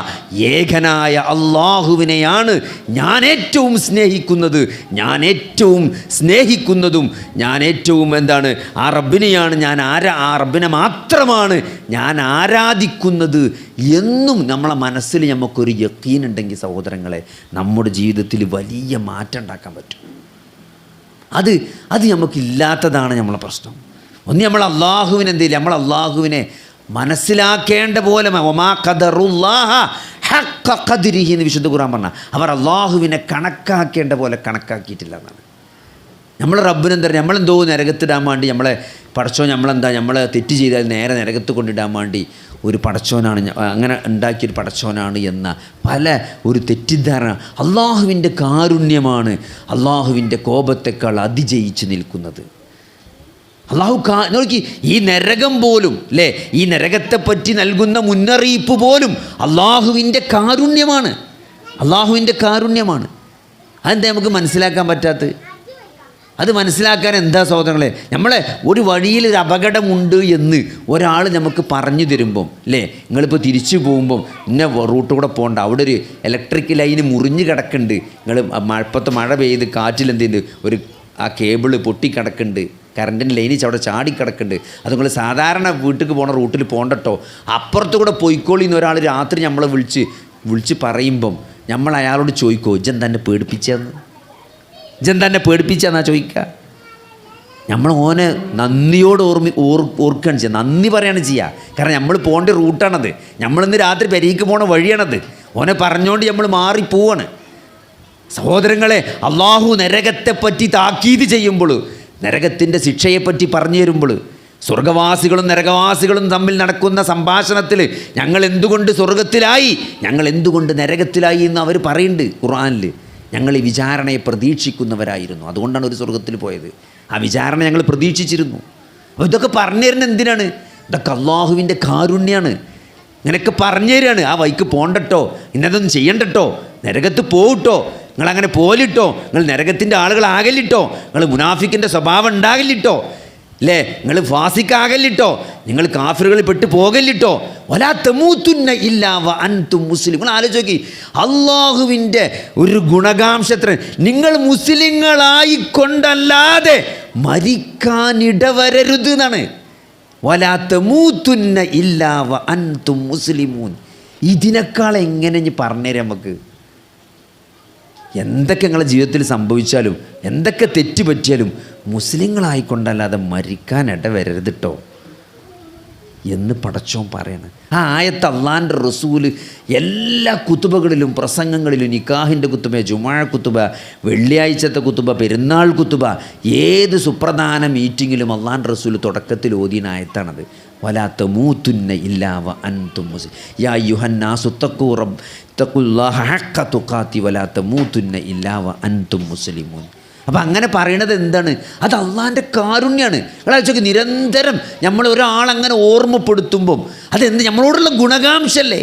ഏകനായ അള്ളാഹുവിനെയാണ് ഞാൻ ഏറ്റവും സ്നേഹിക്കുന്നത്, ഞാൻ ഏറ്റവും സ്നേഹിക്കുന്നതും, ഞാൻ ഏറ്റവും ആ റബ്ബിനെയാണ് ഞാൻ ആ റബ്ബിനെ മാത്രമാണ് ഞാൻ ആരാധിക്കുന്നത് എന്നും നമ്മളെ മനസ്സിൽ നമുക്കൊരു യഖീനുണ്ടെങ്കിൽ സഹോദരങ്ങളെ, നമ്മുടെ ജീവിതത്തിൽ വലിയ മാറ്റം ഉണ്ടാക്കാൻ പറ്റും. അത് നമുക്കില്ലാത്തതാണ് നമ്മളെ പ്രശ്നം. ഒന്ന് നമ്മൾ അള്ളാഹുവിനെ എന്തെങ്കിലും, നമ്മൾ അള്ളാഹുവിനെ മനസ്സിലാക്കേണ്ട പോലെ വമാ ഖദറുല്ലാഹ ഹഖ്ഖ ഖദ്രിഹി എന്ന് വിശുദ്ധ ഖുർആൻ പറഞ്ഞ, അവർ അള്ളാഹുവിനെ കണക്കാക്കേണ്ട പോലെ കണക്കാക്കിയിട്ടില്ല എന്നാണ്. നമ്മൾ റബ്ബിനെന്താ, നമ്മളെന്തോ നരകത്തിടാൻ വേണ്ടി നമ്മളെ പടച്ചോൻ, നമ്മളെ തെറ്റ് ചെയ്താൽ നേരെ നരകത്ത് കൊണ്ടിടാൻ വേണ്ടി ഒരു പടച്ചോനാണ്, അങ്ങനെ ഉണ്ടാക്കിയൊരു പടച്ചോനാണ് എന്ന ഒരു തെറ്റിദ്ധാരണ. അള്ളാഹുവിൻ്റെ കാരുണ്യമാണ് അള്ളാഹുവിൻ്റെ കോപത്തെക്കാൾ അതിജയിച്ച് നിൽക്കുന്നത്. നോക്കി, ഈ നരകം പോലും അല്ലേ, ഈ നരകത്തെപ്പറ്റി നൽകുന്ന മുന്നറിയിപ്പ് പോലും അള്ളാഹുവിൻ്റെ കാരുണ്യമാണ്. അള്ളാഹുവിൻ്റെ കാരുണ്യമാണ്. അതെന്താ നമുക്ക് മനസ്സിലാക്കാൻ പറ്റാത്തത്? അത് മനസ്സിലാക്കാൻ എന്താ സഹോദരങ്ങളെ, നമ്മളെ ഒരു വഴിയിൽ ഒരു അപകടമുണ്ട് എന്ന് ഒരാൾ നമുക്ക് പറഞ്ഞു തരുമ്പം അല്ലേ, നിങ്ങളിപ്പോൾ തിരിച്ചു പോകുമ്പം ഇന്ന റൂട്ട് കൂടെ പോകണ്ട, അവിടെ ഒരു ഇലക്ട്രിക് ലൈന് മുറിഞ്ഞ് കിടക്കുന്നുണ്ട്, നിങ്ങൾ ഇപ്പോഴത്തെ മഴ പെയ്ത് കാറ്റിൽ എന്തുണ്ട്, ആ കേബിള് പൊട്ടിക്കിടക്കുന്നുണ്ട്, കറണ്ടിൻ്റെ ലൈനിച്ച് അവിടെ ചാടിക്കിടക്കുന്നുണ്ട്, അത് നിങ്ങൾ സാധാരണ വീട്ടിലേക്ക് പോണ റൂട്ടിൽ പോകണ്ടട്ടോ, അപ്പുറത്ത് കൂടെ പോയിക്കോളിന്ന് ഒരാൾ രാത്രി നമ്മളെ വിളിച്ച് പറയുമ്പം നമ്മൾ അയാളോട് ചോദിക്കുമോ, ഇജെന്താ പേടിപ്പിച്ചെന്നാ ചോദിക്കുക? നമ്മൾ ഓനെ നന്ദിയോട് ഓർക്കുകയാണ് ചെയ്യുക, നന്ദി പറയുകയാണ് ചെയ്യുക. കാരണം നമ്മൾ പോകേണ്ട റൂട്ടാണത്, നമ്മളിന്ന് രാത്രി പെരീക്ക് പോണ വഴിയാണത്. ഓനെ പറഞ്ഞുകൊണ്ട് നമ്മൾ മാറിപ്പോവാണ്. സഹോദരങ്ങളെ, അള്ളാഹു നരകത്തെപ്പറ്റി താക്കീത് ചെയ്യുമ്പോൾ, നരകത്തിൻ്റെ ശിക്ഷയെപ്പറ്റി പറഞ്ഞു തരുമ്പോൾ, സ്വർഗവാസികളും നരകവാസികളും തമ്മിൽ നടക്കുന്ന സംഭാഷണത്തിൽ ഞങ്ങൾ എന്തുകൊണ്ട് സ്വർഗത്തിലായി, ഞങ്ങൾ എന്തുകൊണ്ട് നരകത്തിലായി എന്ന് അവർ പറയുന്നുണ്ട് ഖുർആനിൽ. ഞങ്ങൾ ഈ വിചാരണയെ പ്രതീക്ഷിക്കുന്നവരായിരുന്നു, അതുകൊണ്ടാണ് ഒരു സ്വർഗത്തിൽ പോയത്. ആ വിചാരണ ഞങ്ങൾ പ്രതീക്ഷിച്ചിരുന്നു. അപ്പോൾ ഇതൊക്കെ പറഞ്ഞു തരുന്നത് എന്തിനാണ്? ഇതൊക്കെ അള്ളാഹുവിൻ്റെ കാരുണ്യമാണ്. നിനക്ക് പറഞ്ഞു തരികയാണ്, ആ വഴിക്ക് പോകണ്ടട്ടോ, ഇന്നതൊന്നും ചെയ്യണ്ടട്ടോ, നരകത്ത് പോകട്ടോ, നിങ്ങളങ്ങനെ പോലിട്ടോ, നിങ്ങൾ നരകത്തിൻ്റെ ആളുകളാകല്ലിട്ടോ, നിങ്ങൾ മുനാഫിക്കിൻ്റെ സ്വഭാവം ഉണ്ടാകല്ലിട്ടോ, അല്ലേ, നിങ്ങൾ ഫാസിക്കാകല്ലിട്ടോ, നിങ്ങൾ കാഫിറുകളിൽ പെട്ട് പോകല്ലിട്ടോ, വലാ തമൂതുന്ന ഇല്ലാ വഅൻതും മുസ്ലിം. നിങ്ങൾ ആലോചിച്ച്, അള്ളാഹുവിൻ്റെ ഒരു ഗുണകാംശത്തിന് നിങ്ങൾ മുസ്ലിങ്ങളായിക്കൊണ്ടല്ലാതെ മരിക്കാനിടവരരുത് എന്നാണ്. വലാ തമൂതുന്ന ഇല്ലാ വഅൻതും മുസ്ലിമൂൻ. ഇതിനേക്കാൾ എങ്ങനെ ഇനി പറഞ്ഞുതരാം നമുക്ക്? എന്തൊക്കെ നിങ്ങളുടെ ജീവിതത്തിൽ സംഭവിച്ചാലും എന്തൊക്കെ തെറ്റ് പറ്റിയാലും മുസ്ലിങ്ങളായിക്കൊണ്ടല്ലാതെ മരിക്കാൻ ഇടവരരുത് കേട്ടോ എന്ന് പടച്ചോൻ പറയണം. ആ ആയത്ത് അള്ളാൻ്റെ റസൂല് എല്ലാ കുത്തുബകളിലും പ്രസംഗങ്ങളിലും, നിക്കാഹിൻ്റെ കുത്തുബ, ജുമാ കുത്തുബ, വെള്ളിയാഴ്ചത്തെ കുത്തുബ, പെരുന്നാൾ കുത്തുബ, ഏത് സുപ്രധാന മീറ്റിങ്ങിലും അള്ളാൻ്റെ റസൂല് തുടക്കത്തിൽ ഓതിയ ആയത്താണത്. വലാ തമൂതുന്ന ഇല്ലാ വഅൻതും മുസ്ലിമൂൻ യാ അയ്യുഹന്നാസു തഖുല്ലാഹ ഹഖ്ക തുഖാതി വലാ തമൂതുന്ന ഇല്ലാ വഅൻതും മുസ്ലിമൂൻ. അപ്പം അങ്ങനെ പറയണത് എന്താണ്? അത് അള്ളാൻ്റെ കാരുണ്യമാണ്. നിങ്ങളാച്ചൊക്കെ നിരന്തരം നമ്മൾ ഒരാളങ്ങനെ ഓർമ്മപ്പെടുത്തുമ്പം അതെന്ത് നമ്മളോടുള്ള ഗുണകാംക്ഷല്ലേ.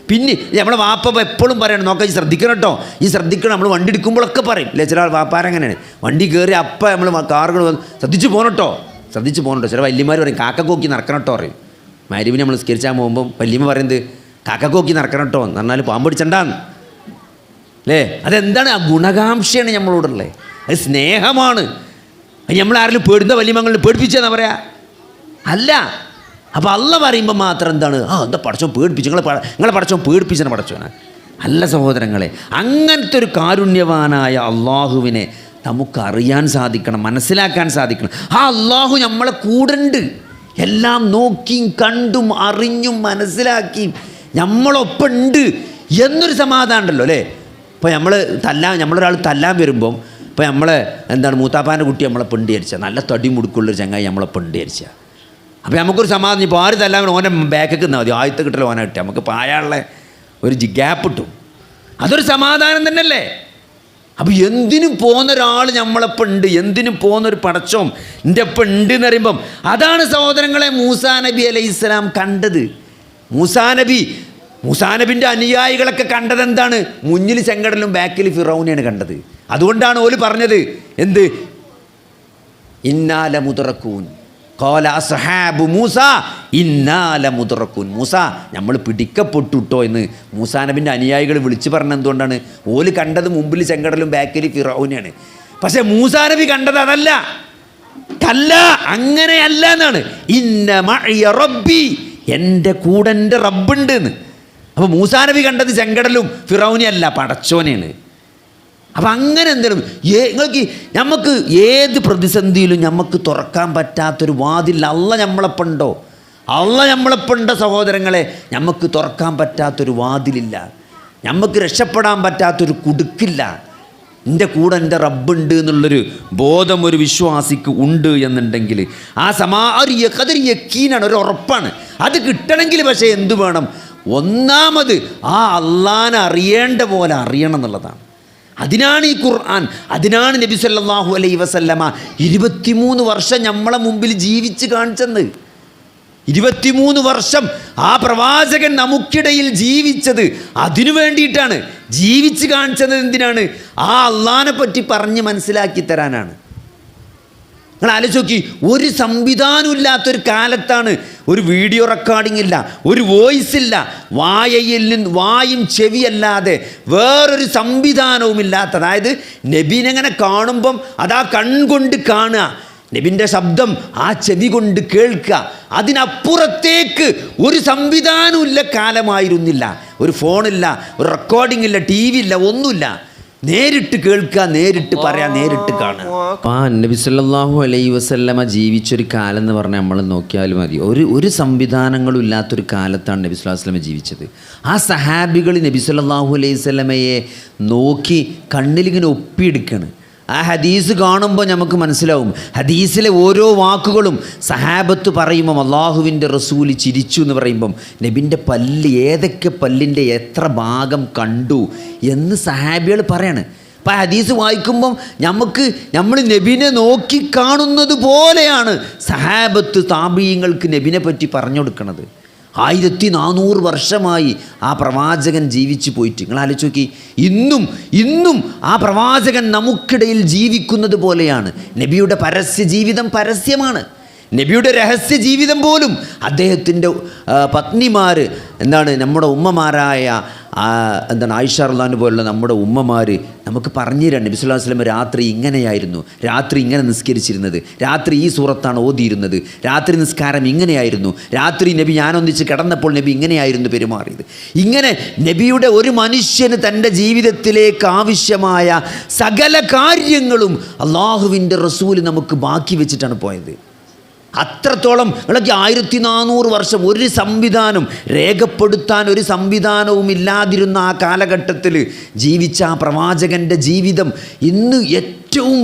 പിന്നെ നമ്മളെ വാപ്പ എപ്പോഴും പറയണം, നോക്കാം ഈ ശ്രദ്ധിക്കണം കേട്ടോ, ഈ ശ്രദ്ധിക്കണം. നമ്മൾ വണ്ടി എടുക്കുമ്പോഴൊക്കെ പറയും അല്ലേ, ചില വാപ്പാരങ്ങനെയാണ്. വണ്ടി കയറി അപ്പം നമ്മൾ കാറുകൾ ശ്രദ്ധിച്ച് പോകണട്ടോ, ശ്രദ്ധിച്ച് പോകണട്ടോ. ചില വല്യമാർ പറയും കാക്കക്കോക്കി നടക്കണം കേട്ടോ പറയും. മാരിവിനെ നമ്മൾ സ്കരിച്ചാൽ പോകുമ്പം വല്യമ്മ പറയുന്നത് കാക്കക്കോക്കി നടക്കണം കേട്ടോ എന്ന് പറഞ്ഞാൽ പാമ്പ് പിടിച്ചണ്ടാന്ന് അല്ലേ. അതെന്താണ്? ആ ഗുണകാംക്ഷയാണ് നമ്മളോടുള്ളത്, അത് സ്നേഹമാണ്. നമ്മളാരെങ്കിലും പേടുന്ന വല്യമ്മങ്ങളിൽ പേടിപ്പിച്ചെന്നാ പറയാ അല്ല. അപ്പോൾ അള്ള പറയുമ്പോൾ മാത്രം എന്താണ്? എന്താ പടച്ചോൻ പേടിപ്പിച്ചു, നിങ്ങളെ പടച്ചോൻ പേടിപ്പിച്ചെന്ന് പടച്ചോനാ അല്ല സഹോദരങ്ങളെ. അങ്ങനത്തെ ഒരു കാരുണ്യവാനായ അള്ളാഹുവിനെ നമുക്കറിയാൻ സാധിക്കണം, മനസ്സിലാക്കാൻ സാധിക്കണം. ആ അള്ളാഹു നമ്മളെ കൂടെയുണ്ട്, എല്ലാം നോക്കിയും കണ്ടും അറിഞ്ഞും മനസ്സിലാക്കിയും നമ്മളൊപ്പം ഉണ്ട് എന്നൊരു സമാധാനം ഉണ്ടല്ലോ അല്ലേ. ഇപ്പോൾ നമ്മളൊരാൾ തല്ലാൻ വരുമ്പം ഇപ്പോൾ നമ്മളെ എന്താണ് മൂത്താപ്പാൻ്റെ കുട്ടി നമ്മളെ പെണ്ടിയരിച്ച, നല്ല തടി മുടുക്കുള്ളൊരു ചങ്ങായി നമ്മളെ പെണ്ടിയരിച്ച, അപ്പോൾ നമുക്കൊരു സമാധാനം. ഇപ്പോൾ ആര് തല്ലാൻ ഓനെ ബാക്കൊക്കെ നിന്നാൽ മതി, ആദ്യത്തെ കിട്ടൽ ഓനെ കിട്ടുക, നമുക്ക് പായാനുള്ള ഒരു ഗ്യാപ്പ് കിട്ടും. അതൊരു സമാധാനം തന്നെയല്ലേ. അപ്പോൾ എന്തിനും പോകുന്ന ഒരാൾ നമ്മളെപ്പം ഉണ്ട്, എന്തിനും പോകുന്നൊരു പടച്ചോം എൻ്റെ ഒപ്പം ഉണ്ട് എന്ന് പറയുമ്പം അതാണ് സഹോദരങ്ങളെ മൂസാ നബി അലൈഹിസ്സലാം കണ്ടത്. മൂസാ നബിൻ്റെ അനുയായികളൊക്കെ കണ്ടത് എന്താണ്? മുന്നിൽ ചെങ്കടലും ബാക്കിൽ ഫിറൗനെയാണ് കണ്ടത്. അതുകൊണ്ടാണ് ഓല് പറഞ്ഞത് എന്ത്? ഇന്നാല മുദ്റക്കൂൻ ഖാല അസ്ഹാബു മൂസ ഇന്നാല മുദ്റക്കൂൻ. മൂസ നമ്മൾ പിടിക്കപ്പെട്ടുട്ടോ എന്ന് മൂസാ നബിൻ്റെ അനുയായികൾ വിളിച്ചു പറഞ്ഞത് എന്തുകൊണ്ടാണ്? ഓല് കണ്ടത് മുമ്പിൽ ചെങ്കടലും ബാക്കിൽ ഫിറൗനെയാണ്. പക്ഷെ മൂസാ നബി കണ്ടത് അതല്ല, അങ്ങനെയല്ല എന്നാണ്. ഇന്ന മഅയ റബ്ബി, എൻ്റെ കൂടെ എൻ്റെ റബ്ബുണ്ട് എന്ന്. അപ്പോൾ മൂസാ നബി കണ്ടത് ചെങ്കടലും ഫിറൗനെയല്ല, പടച്ചോനെയാണ്. അപ്പം അങ്ങനെ എന്തെങ്കിലും നമുക്ക് ഏത് പ്രതിസന്ധിയിലും നമുക്ക് തുറക്കാൻ പറ്റാത്തൊരു വാതിൽ അള്ള നമ്മളെപ്പുണ്ടോ? അള്ള നമ്മളെപ്പുണ്ട സഹോദരങ്ങളെ, നമുക്ക് തുറക്കാൻ പറ്റാത്തൊരു വാതിലില്ല, നമുക്ക് രക്ഷപ്പെടാൻ പറ്റാത്തൊരു കുടുക്കില്ല. എൻ്റെ കൂടെ എൻ്റെ റബ്ബുണ്ട് എന്നുള്ളൊരു ബോധം ഒരു വിശ്വാസിക്ക് ഉണ്ട് എന്നുണ്ടെങ്കിൽ ആ ഒരു യക്കീനാണ്, ഒരു ഉറപ്പാണ്. അത് കിട്ടണമെങ്കിൽ പക്ഷേ എന്തു വേണം? ഒന്നാമത് ആ അള്ളാനെ അറിയേണ്ട പോലെ അറിയണം എന്നുള്ളതാണ്. അതിനാണ് ഈ ഖുർആൻ, അതിനാണ് നബി സല്ലല്ലാഹു അലൈഹി വസല്ലമ 23 വർഷം നമ്മളെ മുമ്പിൽ ജീവിച്ച് കാണിച്ചത്. 23 വർഷം ആ പ്രവാചകൻ നമുക്കിടയിൽ ജീവിച്ചത് അതിനു വേണ്ടിയിട്ടാണ്. ജീവിച്ച് കാണിച്ചത് എന്തിനാണ്? ആ അള്ളാനെ പറ്റി പറഞ്ഞ് മനസ്സിലാക്കി തരാനാണ്. നിങ്ങൾ ആലോചിച്ച് നോക്കി, ഒരു സംവിധാനം ഇല്ലാത്തൊരു കാലത്താണ് ഒരു വീഡിയോ റെക്കോർഡിംഗ് ഇല്ല, ഒരു വോയിസ് ഇല്ല, വായും ചെവിയല്ലാതെ വേറൊരു സംവിധാനവും ഇല്ലാത്ത, അതായത് നബീനെങ്ങനെ കാണുമ്പം അതാ കൺകൊണ്ട് കാണുക, നബിൻ്റെ ശബ്ദം ആ ചെവി കൊണ്ട് കേൾക്കുക, അതിനപ്പുറത്തേക്ക് ഒരു സംവിധാനവും ഇല്ല കാലമായിരുന്നില്ല. ഒരു ഫോണില്ല, ഒരു റെക്കോർഡിംഗ് ഇല്ല, ടി വി ഇല്ല, ഒന്നുമില്ല. നേരിട്ട് കേൾക്കുക, നേരിട്ട് പറയാം, നേരിട്ട് കാണുക. നബി സല്ലല്ലാഹു അലൈഹി വസല്ലമ ജീവിച്ചൊരു കാലം എന്ന് പറഞ്ഞാൽ നമ്മൾ നോക്കിയാലും മതി. ഒരു സംവിധാനങ്ങളും ഇല്ലാത്തൊരു കാലത്താണ് നബി സല്ലല്ലാഹു അലൈഹി വസല്ലമ ജീവിച്ചത്. ആ സഹാബികൾ നബി സല്ലല്ലാഹു അലൈഹി വസല്ലമയെ നോക്കി കണ്ണിലിങ്ങനെ ഒപ്പിയെടുക്കുകയാണ്. ആ ഹദീസ് കാണുമ്പോൾ നമുക്ക് മനസ്സിലാവും, ഹദീസിലെ ഓരോ വാക്കുകളും സഹാബത്ത് പറയുമ്പം അള്ളാഹുവിൻ്റെ റസൂല് ചിരിച്ചു എന്ന് പറയുമ്പം നബിൻ്റെ പല്ല്, ഏതൊക്കെ പല്ലിൻ്റെ എത്ര ഭാഗം കണ്ടു എന്ന് സഹാബികൾ പറയാണ്. അപ്പം ആ ഹദീസ് വായിക്കുമ്പം നമ്മൾ നബിനെ നോക്കി കാണുന്നത് പോലെയാണ് സഹാബത്ത് താബീങ്ങൾക്ക് നബിനെ പറ്റി പറഞ്ഞു കൊടുക്കുന്നത്. 1400 വർഷമായി ആ പ്രവാചകൻ ജീവിച്ചു പോയിട്ട്. നിങ്ങൾ ആലോചിച്ച് നോക്കി, ഇന്നും ആ പ്രവാചകൻ നമുക്കിടയിൽ ജീവിക്കുന്നത് പോലെയാണ്. നബിയുടെ പരസ്യ ജീവിതം പരസ്യമാണ്. നബിയുടെ രഹസ്യ ജീവിതം പോലും അദ്ദേഹത്തിൻ്റെ പത്നിമാർ, എന്താണ്, നമ്മുടെ ഉമ്മമാരായ എന്താണ് ആയിഷ റളിയല്ലാഹു പോലുള്ള നമ്മുടെ ഉമ്മമാർ നമുക്ക് പറഞ്ഞു തരാൻ നബി സല്ലല്ലാഹു അലൈഹി വസല്ലം രാത്രി ഇങ്ങനെയായിരുന്നു, രാത്രി ഇങ്ങനെ നിസ്കരിച്ചിരുന്നത്, രാത്രി ഈ സൂറത്താണ് ഓതിയിരുന്നത്, രാത്രി നിസ്കാരം ഇങ്ങനെയായിരുന്നു, രാത്രി നബി ഞാനൊന്നിച്ച് കിടന്നപ്പോൾ നബി ഇങ്ങനെയായിരുന്നു പെരുമാറിയത്. ഇങ്ങനെ നബിയുടെ ഒരു മനുഷ്യന് തൻ്റെ ജീവിതത്തിലേക്ക് ആവശ്യമായ സകല കാര്യങ്ങളും അള്ളാഹുവിൻ്റെ റസൂൽ നമുക്ക് ബാക്കി വെച്ചിട്ടാണ് പോയത്. അത്രത്തോളം നിങ്ങളൊക്കെ 1400 വർഷം ഒരു സംവിധാനം രേഖപ്പെടുത്താൻ ഒരു സംവിധാനവും ഇല്ലാതിരുന്ന ആ കാലഘട്ടത്തിൽ ജീവിച്ച ആ പ്രവാചകൻ്റെ ജീവിതം ഇന്ന് ഏറ്റവും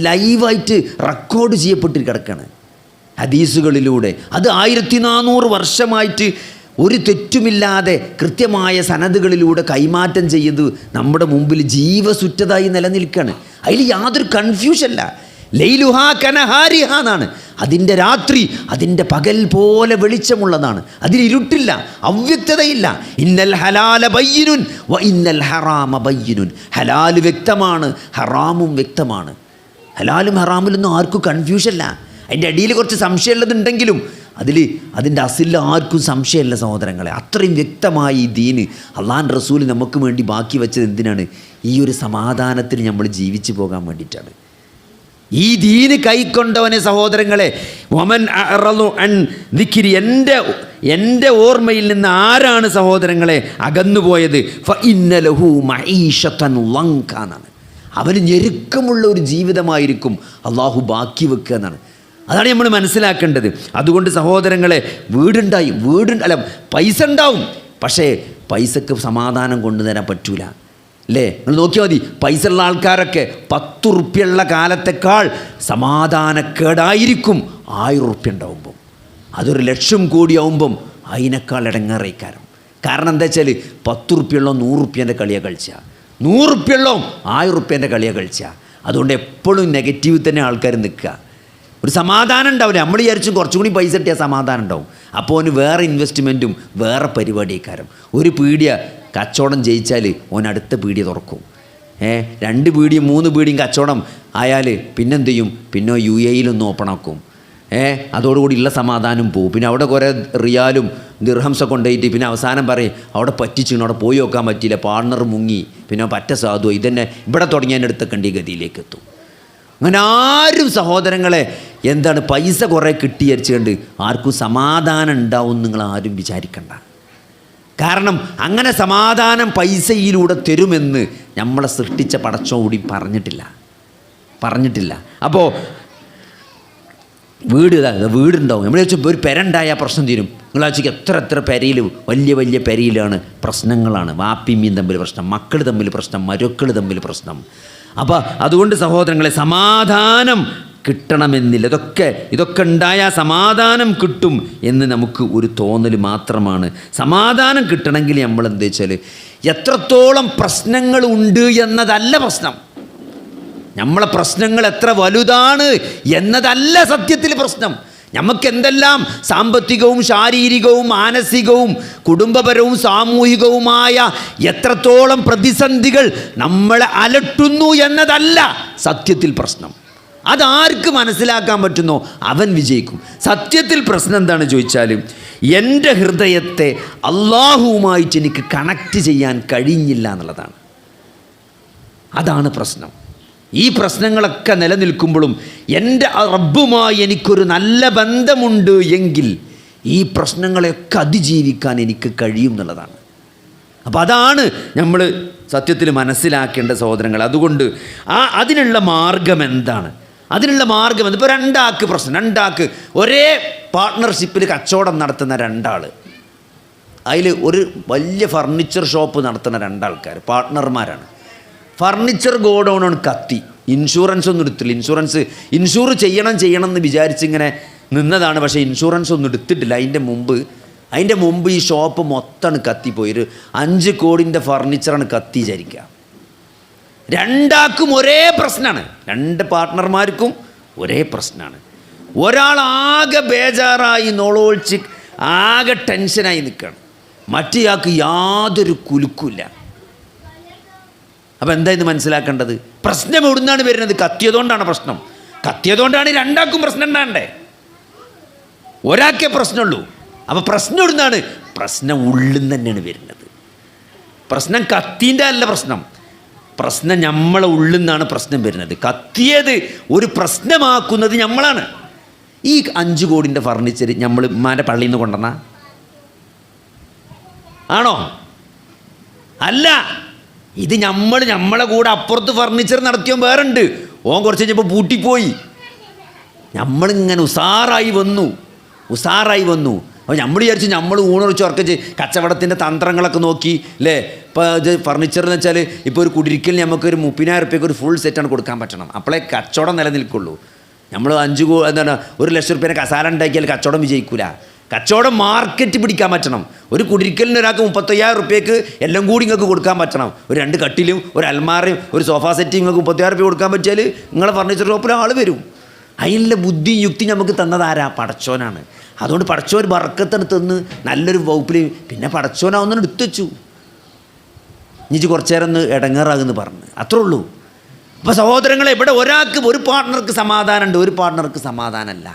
ലൈവായിട്ട് റെക്കോർഡ് ചെയ്യപ്പെട്ട് കിടക്കുകയാണ് ഹദീസുകളിലൂടെ. അത് 1400 വർഷമായിട്ട് ഒരു തെറ്റുമില്ലാതെ കൃത്യമായ സനദുകളിലൂടെ കൈമാറ്റം ചെയ്ത് നമ്മുടെ മുമ്പിൽ ജീവസുറ്റതായി നിലനിൽക്കുകയാണ്. അതിൽ യാതൊരു കൺഫ്യൂഷനല്ല. ലൈലുഹാ കനഹാരിഹ എന്നാണ്. അതിൻ്റെ രാത്രി അതിൻ്റെ പകൽ പോലെ വെളിച്ചമുള്ളതാണ്. അതിൽ ഇരുട്ടില്ല, അവ്യക്തതയില്ല. ഇന്നൽ ഹലാല ബയ്യിനുൻ വ ഇന്നൽ ഹറാമ ബയ്യിനുൻ. ഹലാൽ വ്യക്തമാണ്, ഹറാമും വ്യക്തമാണ്. ഹലാലും ഹറാമിലൊന്നും ആർക്കും കൺഫ്യൂഷനല്ല. അതിൻ്റെ അടിയിൽ കുറച്ച് സംശയമുള്ളതുണ്ടെങ്കിലും അതിൻ്റെ അസിൽ ആർക്കും സംശയമല്ല സഹോദരങ്ങളെ. അത്രയും വ്യക്തമായി ഈ ദീന് അള്ളാഹുവിൻ്റെ റസൂൽ നമുക്ക് വേണ്ടി ബാക്കി വെച്ചത് എന്തിനാണ്? ഈ ഒരു സമാധാനത്തിൽ നമ്മൾ ജീവിച്ചു പോകാൻ വേണ്ടിയിട്ടാണ്. ഈ ദീന് കൈക്കൊണ്ടവനെ സഹോദരങ്ങളെ, വമൻ അഅറളു അൻ ദിക്രി, എൻ്റെ ഓർമ്മയിൽ നിന്ന് ആരാണ് സഹോദരങ്ങളെ അകന്നുപോയത്, ഫഇന്ന ലഹു മഈശതൻ ലങ്ക എന്നാണ്. അവന് ഞെരുക്കമുള്ള ഒരു ജീവിതമായിരിക്കും അള്ളാഹു ബാക്കി വെക്കുക എന്നാണ്. അതാണ് നമ്മൾ മനസ്സിലാക്കേണ്ടത്. അതുകൊണ്ട് സഹോദരങ്ങളെ, പൈസ ഉണ്ടാവും, പക്ഷേ പൈസക്ക് സമാധാനം കൊണ്ടുതരാൻ പറ്റൂല. അല്ലേ? നിങ്ങൾ നോക്കിയാൽ മതി, പൈസ ഉള്ള ആൾക്കാരൊക്കെ 10 ഉറുപ്പ്യുള്ള കാലത്തേക്കാൾ സമാധാനക്കേടായിരിക്കും 1000 ഉറുപ്പ്യ ഉണ്ടാവുമ്പം. അതൊരു 1,00,000 കോടി ആവുമ്പം അതിനേക്കാൾ ഇടങ്ങേറേക്കാരം. കാരണം എന്താ വെച്ചാൽ 10 ഉറുപ്പ്യുള്ള 100 ഉറുപ്പ്യൻ്റെ കളിയാണ് കളിച്ച, 100 ഉറുപ്പ്യുള്ള 1000 ഉറുപ്പ്യൻ്റെ കളിയാണ് കളിച്ച. അതുകൊണ്ട് എപ്പോഴും നെഗറ്റീവ് തന്നെ ആൾക്കാർ നിൽക്കുക. ഒരു സമാധാനം ഉണ്ടാവില്ല. നമ്മൾ വിചാരിച്ചും കുറച്ചും കൂടി പൈസ കിട്ടിയാൽ സമാധാനം ഉണ്ടാവും. അപ്പോൾ അവന് വേറെ ഇൻവെസ്റ്റ്മെൻറ്റും വേറെ പരിപാടിക്കാരം. ഒരു പീടിയ കച്ചവടം ജയിച്ചാൽ ഓൻ അടുത്ത പീടിയ തുറക്കും. 2 പീടിയും 3 പീടിയും കച്ചവടം ആയാൽ പിന്നെന്ത് ചെയ്യും? പിന്നെ UAE ഓപ്പണാക്കും. അതോടുകൂടി ഉള്ള സമാധാനം പോവും. പിന്നെ അവിടെ കുറേ റിയാലും ദിർഹംസൊക്കെ കൊണ്ടുപോയിട്ട് പിന്നെ അവസാനം പറയും അവിടെ പറ്റിച്ചു, അവിടെ പോയി നോക്കാൻ പറ്റിയില്ല, പാർട്ണർ മുങ്ങി, പിന്നെ പറ്റ സാധു ഇതന്നെ ഇവിടെ തുടങ്ങിയതിൻ്റെ അടുത്തൊക്കെ ഗതിയിലേക്ക് എത്തും. അങ്ങനെ ആരും സഹോദരങ്ങളെ എന്താണ് പൈസ കുറേ കിട്ടിയരിച്ചുകൊണ്ട് ആർക്കും സമാധാനം ഉണ്ടാവും നിങ്ങൾ ആരും വിചാരിക്കണ്ട. കാരണം അങ്ങനെ സമാധാനം പൈസയിലൂടെ തരുമെന്ന് നമ്മളെ സൃഷ്ടിച്ച പടച്ചോൻ കൂടി പറഞ്ഞിട്ടില്ല. അപ്പോൾ വീടുണ്ടാവും. നമ്മൾ ചോദിച്ചാൽ ഒരു പെരണ്ടായാൽ പ്രശ്നം തീരും. നിങ്ങൾ ചോദിച്ചാൽ എത്ര പെരയിൽ വലിയ പെരയിലാണ് പ്രശ്നങ്ങളാണ്. വാപ്പിമ്മയും തമ്മിൽ പ്രശ്നം, മക്കൾ തമ്മിൽ പ്രശ്നം, മരുക്കൾ തമ്മിൽ പ്രശ്നം. അപ്പോൾ അതുകൊണ്ട് സഹോദരങ്ങളെ, സമാധാനം കിട്ടണമെന്നില്ല. ഇതൊക്കെ ഉണ്ടായാൽ സമാധാനം കിട്ടും എന്ന് നമുക്ക് ഒരു തോന്നൽ മാത്രമാണ്. സമാധാനം കിട്ടണമെങ്കിൽ നമ്മൾ എന്താ വെച്ചാൽ എത്രത്തോളം പ്രശ്നങ്ങൾ ഉണ്ട് എന്നതല്ല പ്രശ്നം. നമ്മളെ പ്രശ്നങ്ങൾ എത്ര വലുതാണ് എന്നതല്ല സത്യത്തിൽ പ്രശ്നം. നമുക്ക് എന്തെല്ലാം സാമ്പത്തികവും ശാരീരികവും മാനസികവും കുടുംബപരവും സാമൂഹികവുമായ എത്രത്തോളം പ്രതിസന്ധികൾ നമ്മളെ അലട്ടുന്നു എന്നതല്ല സത്യത്തിൽ പ്രശ്നം. അതാർക്ക് മനസ്സിലാക്കാൻ പറ്റുന്നോ അവൻ വിജയിക്കും. സത്യത്തിൽ പ്രശ്നം എന്താണെന്ന് ചോദിച്ചാൽ, എൻ്റെ ഹൃദയത്തെ അള്ളാഹുവുമായിട്ട് എനിക്ക് കണക്റ്റ് ചെയ്യാൻ കഴിഞ്ഞില്ല എന്നുള്ളതാണ്. അതാണ് പ്രശ്നം. ഈ പ്രശ്നങ്ങളൊക്കെ നിലനിൽക്കുമ്പോഴും എൻ്റെ റബ്ബുമായി എനിക്കൊരു നല്ല ബന്ധമുണ്ട് എങ്കിൽ ഈ പ്രശ്നങ്ങളെയൊക്കെ അതിജീവിക്കാൻ എനിക്ക് കഴിയും എന്നുള്ളതാണ്. അപ്പോൾ അതാണ് നമ്മൾ സത്യത്തിൽ മനസ്സിലാക്കേണ്ട സഹോദരങ്ങൾ. അതുകൊണ്ട് അതിനുള്ള മാർഗം എന്താണ്? ഇപ്പോൾ 2 ആൾക്ക് പ്രശ്നം, 2 ആൾക്ക് ഒരേ പാർട്ട്ണർഷിപ്പിൽ കച്ചവടം നടത്തുന്ന 2 ആൾ, അതിൽ ഒരു വലിയ ഫർണിച്ചർ ഷോപ്പ് നടത്തുന്ന 2 ആൾക്കാർ പാർട്ട്ണർമാരാണ്. ഫർണിച്ചർ ഗോഡൗണാണ് കത്തി. ഇൻഷുറൻസ് ഒന്നും എടുത്തില്ല. ഇൻഷൂർ ചെയ്യണം എന്ന് വിചാരിച്ചിങ്ങനെ നിന്നതാണ്. പക്ഷേ ഇൻഷുറൻസ് ഒന്നും എടുത്തിട്ടില്ല. അതിൻ്റെ മുമ്പ് ഈ ഷോപ്പ് മൊത്തമാണ് കത്തിപ്പോയി. ഒരു 5 കോടിൻ്റെ ഫർണിച്ചറാണ് കത്തി വിചാരിക്കുക. 2 ആൾക്കും ഒരേ പ്രശ്നമാണ്. 2 പാർട്ട്ണർമാർക്കും ഒരേ പ്രശ്നമാണ്. ഒരാൾ ആകെ ബേജാറായി നോളോൾച്ച് ആകെ ടെൻഷനായി നിൽക്കുകയാണ്, മറ്റേയാൾക്ക് യാതൊരു കുലുക്കില്ല. അപ്പോൾ എന്തായിരുന്നു മനസ്സിലാക്കേണ്ടത്? പ്രശ്നം എവിടുന്നാണ് വരുന്നത്? കത്തിയതുകൊണ്ടാണ് പ്രശ്നം. കത്തിയതുകൊണ്ടാണ് 2 ആൾക്കും പ്രശ്നം ഉണ്ടാകണ്ടേ. ഒരാൾക്കേ പ്രശ്നമുള്ളൂ. അപ്പോൾ പ്രശ്നം എവിടുന്നാണ്? പ്രശ്നം ഉള്ളിൽ തന്നെയാണ് വരുന്നത്. പ്രശ്നം കത്തീൻ്റെ അല്ല പ്രശ്നം നമ്മളെ ഉള്ളിൽ നിന്നാണ് പ്രശ്നം വരുന്നത്. കത്തിയത് ഒരു പ്രശ്നമാക്കുന്നത് നമ്മളാണ്. ഈ 5 കോടിൻ്റെ ഫർണിച്ചർ നമ്മൾ ഉമ്മാൻ്റെ പള്ളിയിൽ നിന്ന് കൊണ്ടുവന്ന ആണോ? അല്ല. ഇത് നമ്മളെ കൂടെ അപ്പുറത്ത് ഫർണിച്ചർ നടത്തിയോ വേറുണ്ട്. ഓൻ കുറച്ച് കഴിഞ്ഞപ്പോൾ പൂട്ടിപ്പോയി. നമ്മളിങ്ങനെ ഉസാറായി വന്നു. അപ്പോൾ നമ്മൾ വിചാരിച്ചു നമ്മൾ ഊണുറച്ച് ഉറക്കിച്ച് കച്ചവടത്തിൻ്റെ തന്ത്രങ്ങളൊക്കെ നോക്കി അല്ലേ. ഇപ്പോൾ ഇത് ഫർണിച്ചർ എന്ന് വെച്ചാൽ ഇപ്പോൾ ഒരു കുടിരിക്കൽ നമുക്കൊരു 30,000 റുപ്യക്ക് ഒരു ഫുൾ സെറ്റാണ് കൊടുക്കാൻ പറ്റണം. അപ്പോഴേ കച്ചവടം നിലനിൽക്കുള്ളൂ. നമ്മൾ 1,00,000 റുപ്യേനെ കസാല ഉണ്ടാക്കിയാൽ കച്ചവടം വിജയിക്കില്ല. കച്ചവടം മാർക്കറ്റ് പിടിക്കാൻ പറ്റണം. ഒരു കുടിരിക്കലിന് ഒരാൾക്ക് 35,000 റുപ്യക്ക് എല്ലാം കൂടി നിങ്ങൾക്ക് കൊടുക്കാൻ പറ്റണം. ഒരു 2 കട്ടിലും ഒരു അൽമാറയും ഒരു സോഫ സെറ്റും നിങ്ങൾക്ക് 30,000 റുപ്യ കൊടുക്കാൻ പറ്റിയാൽ നിങ്ങളെ ഫർണിച്ചർ ഷോപ്പിൽ ആൾ വരും. അതിനുള്ള ബുദ്ധിയും യുക്തി നമുക്ക് തന്നതാരാ? പടച്ചോനാണ്. അതുകൊണ്ട് പടച്ചോൻ ബർക്കത്തെടുത്തെന്ന് നല്ലൊരു വകുപ്പിൽ പിന്നെ പടച്ചോനാവുന്ന എടുത്തുവെച്ചു. ഇനി കുറച്ചു നേരം ഒന്ന് ഇടങ്ങേറാകുന്നു പറഞ്ഞ് അത്രേ ഉള്ളൂ. അപ്പോൾ സഹോദരങ്ങളെ, ഇവിടെ ഒരാൾക്ക് ഒരു പാർട്ട്ണർക്ക് സമാധാനമുണ്ട്, ഒരു പാർട്ട്ണർക്ക് സമാധാനമല്ല.